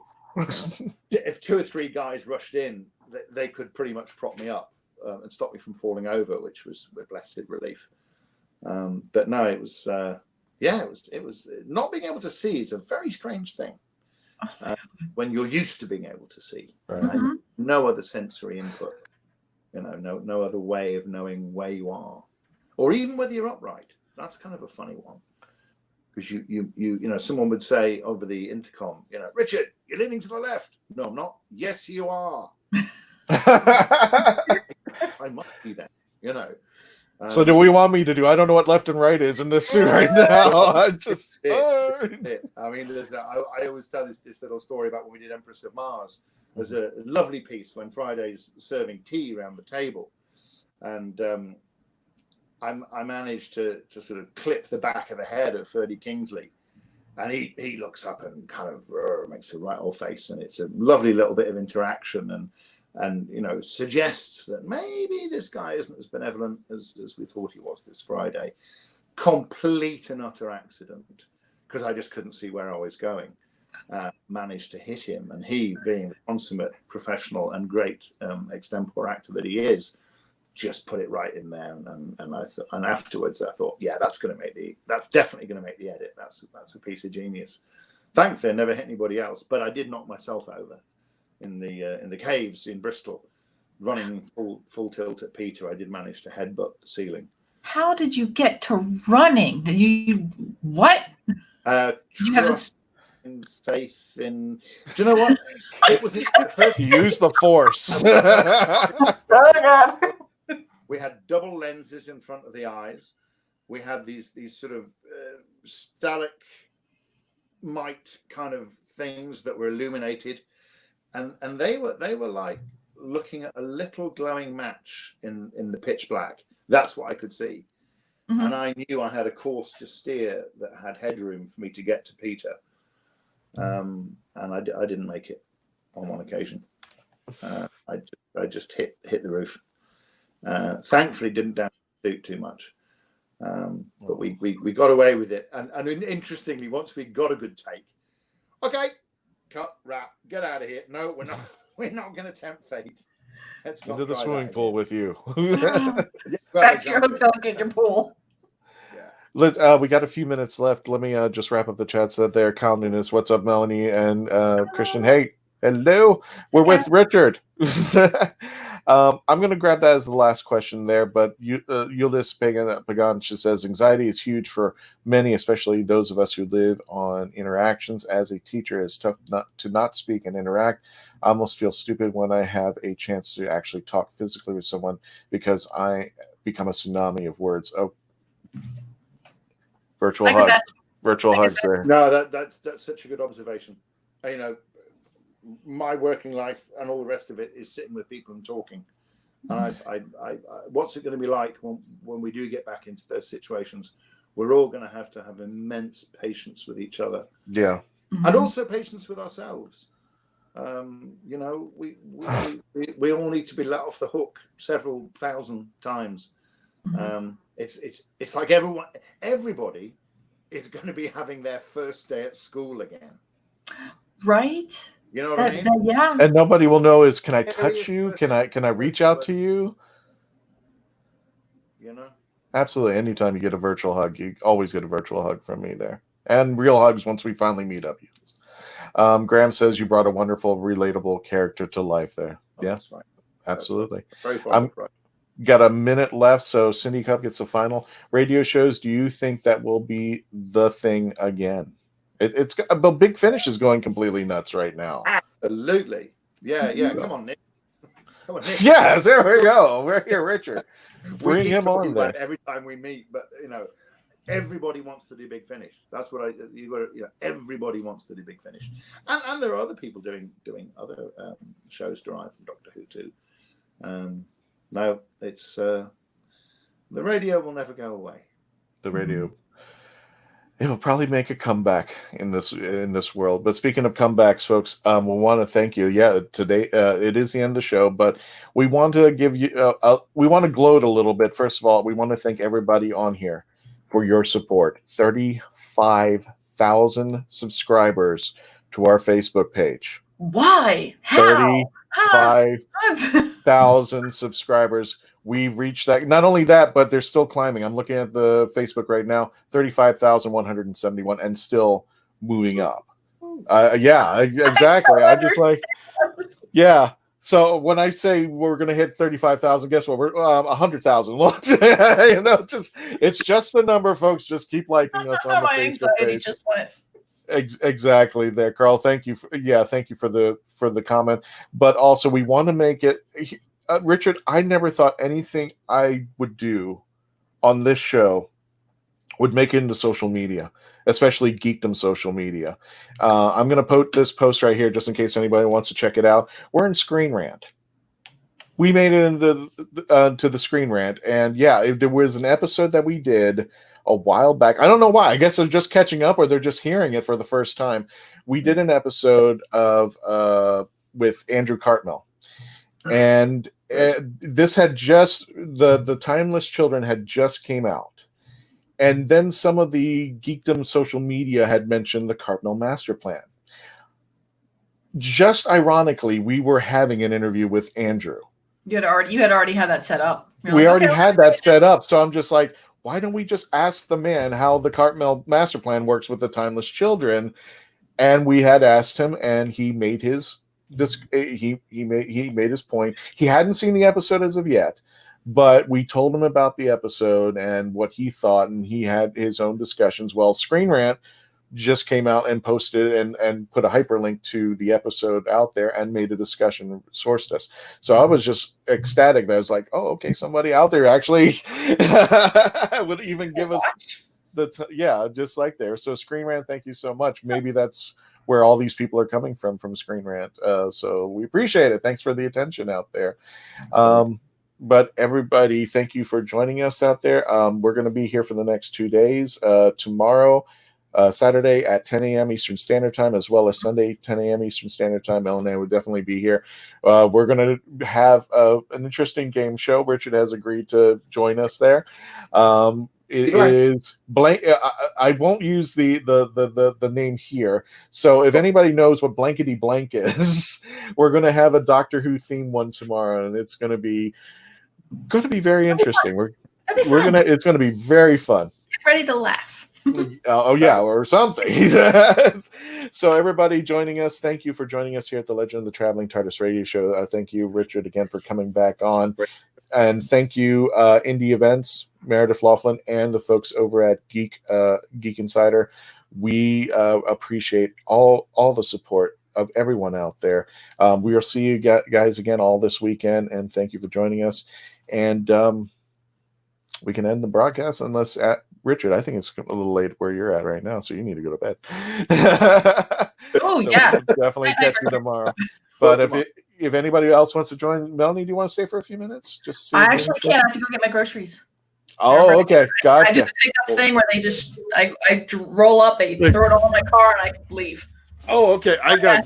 if 2 or 3 guys rushed in, they could pretty much prop me up and stop me from falling over, which was a blessed relief. But no, it was not being able to see is a very strange thing. When you're used to being able to see, right? And no other sensory input, no other way of knowing where you are, or even whether you're upright. That's kind of a funny one, because you someone would say over the intercom, "Richard, you're leaning to the left." "No, I'm not." "Yes, you are." I must be there, So do we want me to do? I don't know what left and right is in this suit right now. I just. I mean, I always tell this little story about when we did Empress of Mars. There's a lovely piece when Friday's serving tea around the table, and I managed to sort of clip the back of the head of Ferdy Kingsley, and he looks up and kind of makes a right old face, and it's a lovely little bit of interaction, and suggests that maybe this guy isn't as benevolent as we thought he was this Friday. Complete and utter accident, because I just couldn't see where I was going. Managed to hit him, and he, being the consummate professional and great extempore actor that he is, just put it right in there. And afterwards I thought, yeah, that's definitely going to make the edit. That's a piece of genius. Thankfully I never hit anybody else, but I did knock myself over in the caves in Bristol, running full tilt at Peter. I did manage to headbutt the ceiling. How did you get to running? Did you what? Did you have in faith in? Do you know what? It was use the force. We had double lenses in front of the eyes. We had these sort of stalagmite kind of things that were illuminated. And they were like looking at a little glowing match in the pitch black. That's what I could see. Mm-hmm. And I knew I had a course to steer that had headroom for me to get to Peter. And I didn't make it on one occasion. I just hit the roof. Thankfully didn't damage the suit too much. But we got away with it. And interestingly, once we got a good take, okay, cut, wrap, get out of here. No, we're not going to tempt fate. Let's not into the swimming pool with you. Back to your hotel, get your pool. Yeah. We got a few minutes left. Let me just wrap up the chat set there. Columnist, what's up, Melanie and Christian? Hey, hello. We're with Richard. I'm going to grab that as the last question there, but Yulis Pagan says, anxiety is huge for many, especially those of us who live on interactions. As a teacher, it's tough to not speak and interact. I almost feel stupid when I have a chance to actually talk physically with someone because I become a tsunami of words. Oh, virtual hugs. Virtual hugs there. No, that's such a good observation. My working life and all the rest of it is sitting with people and talking. And I what's it going to be like when we do get back into those situations? We're all going to have immense patience with each other. Yeah. And also patience with ourselves. We all need to be let off the hook several thousand times. It's like everybody is going to be having their first day at school again. Right? You know what I mean? Yeah. And nobody will know is, can I touch you? Can I reach out to you? You know? Absolutely. Anytime you get a virtual hug, you always get a virtual hug from me there. And real hugs once we finally meet up. Graham says you brought a wonderful, relatable character to life there. Oh, yeah, that's right. Absolutely. Very fun. Got a minute left, so Cindy Cup gets the final. Radio shows, do you think that will be the thing again? It's but Big Finish is going completely nuts right now. Absolutely. Yeah. Come on, Nick. Yes, there we go. We're here, Richard. Bring him on there. Every time we meet, but everybody wants to do Big Finish. That's what everybody wants to do Big Finish, and there are other people doing other shows derived from Doctor Who too. No, it's the radio will never go away. The radio, it will probably make a comeback in this world. But speaking of comebacks, folks, we want to thank you. Yeah, today it is the end of the show, but we want to give you we want to gloat a little bit. First of all, we want to thank everybody on here for your support. 35,000 subscribers to our Facebook page. Why? How? 35,000 subscribers. We've reached that. Not only that, but they're still climbing. I'm looking at the Facebook right now, 35,171, and still moving up. Yeah, exactly. I'm just like, yeah. So when I say we're going to hit 35,000, guess what? We're 100,000. It's just the number, folks. Just keep liking us on the Facebook page. Just went. Exactly there, Carl. Thank you. Thank you for the comment. But also, we want to make it, Richard. I never thought anything I would do on this show would make it into social media, especially geekdom social media. I'm going to put this post right here just in case anybody wants to check it out. We're in Screen Rant. We made it into to the Screen Rant, and if there was an episode that we did a while back. I don't know why. I guess they're just catching up, or they're just hearing it for the first time. We did an episode of with Andrew Cartmel, and this had just the Timeless Children had just came out, and then some of the geekdom social media had mentioned the Cartmel Master Plan. Just ironically, we were having an interview with Andrew. You had already had that set up. We already had that set up, so I'm just like, why don't we just ask the man how the Cartmel Master Plan works with the Timeless Children? And we had asked him, and he made his he made his point. He hadn't seen the episode as of yet, but we told him about the episode and what he thought, and he had his own discussions. Well, Screen Rant just came out and posted and put a hyperlink to the episode out there and made a discussion and sourced us. So I was just ecstatic that I was like, oh, okay, somebody out there actually would even give us just like there. So Screen Rant, thank you so much. Maybe that's where all these people are coming from Screen Rant. So we appreciate it. Thanks for the attention out there. But everybody, thank you for joining us out there. We're going to be here for the next 2 days. Tomorrow, Saturday at 10 a.m. Eastern Standard Time, as well as Sunday 10 a.m. Eastern Standard Time. Ellen would definitely be here. We're going to have an interesting game show. Richard has agreed to join us there. It is blank. I won't use the name here. So if anybody knows what Blankety Blank is, we're going to have a Doctor Who theme one tomorrow, and it's going to be very interesting. It's going to be very fun. Get ready to laugh. Or something. So everybody joining us, thank you for joining us here at the Legend of the Traveling TARDIS Radio Show. Thank you, Richard, again for coming back on. And thank you, Indie Events, Meredith Laughlin, and the folks over at Geek Insider. We appreciate all the support of everyone out there. We will see you guys again all this weekend, and thank you for joining us. And we can end the broadcast unless Richard, I think it's a little late where you're at right now, so you need to go to bed. Oh, so yeah. We'll definitely catch you tomorrow. But if anybody else wants to join, Melanie, do you want to stay for a few minutes? Just to see I actually can't. I have to go get my groceries. Oh, okay. Gotcha. I do the pickup thing where they just I roll up, they throw it all in my car, and I leave. Oh, okay. I got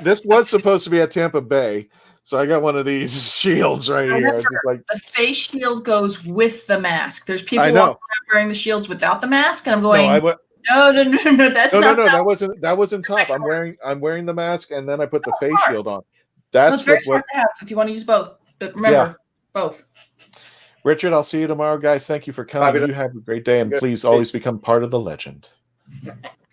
this was supposed to be at Tampa Bay. So I got one of these shields right here. Just like the face shield goes with the mask. There's people walking around wearing the shields without the mask, and I'm going. No. That's no. That wasn't tough. I'm wearing the mask, and then I put the face shield on. That's very smart to have if you want to use both. But remember, both. Richard, I'll see you tomorrow, guys. Thank you for coming. You have a great day, and please always become part of the legend.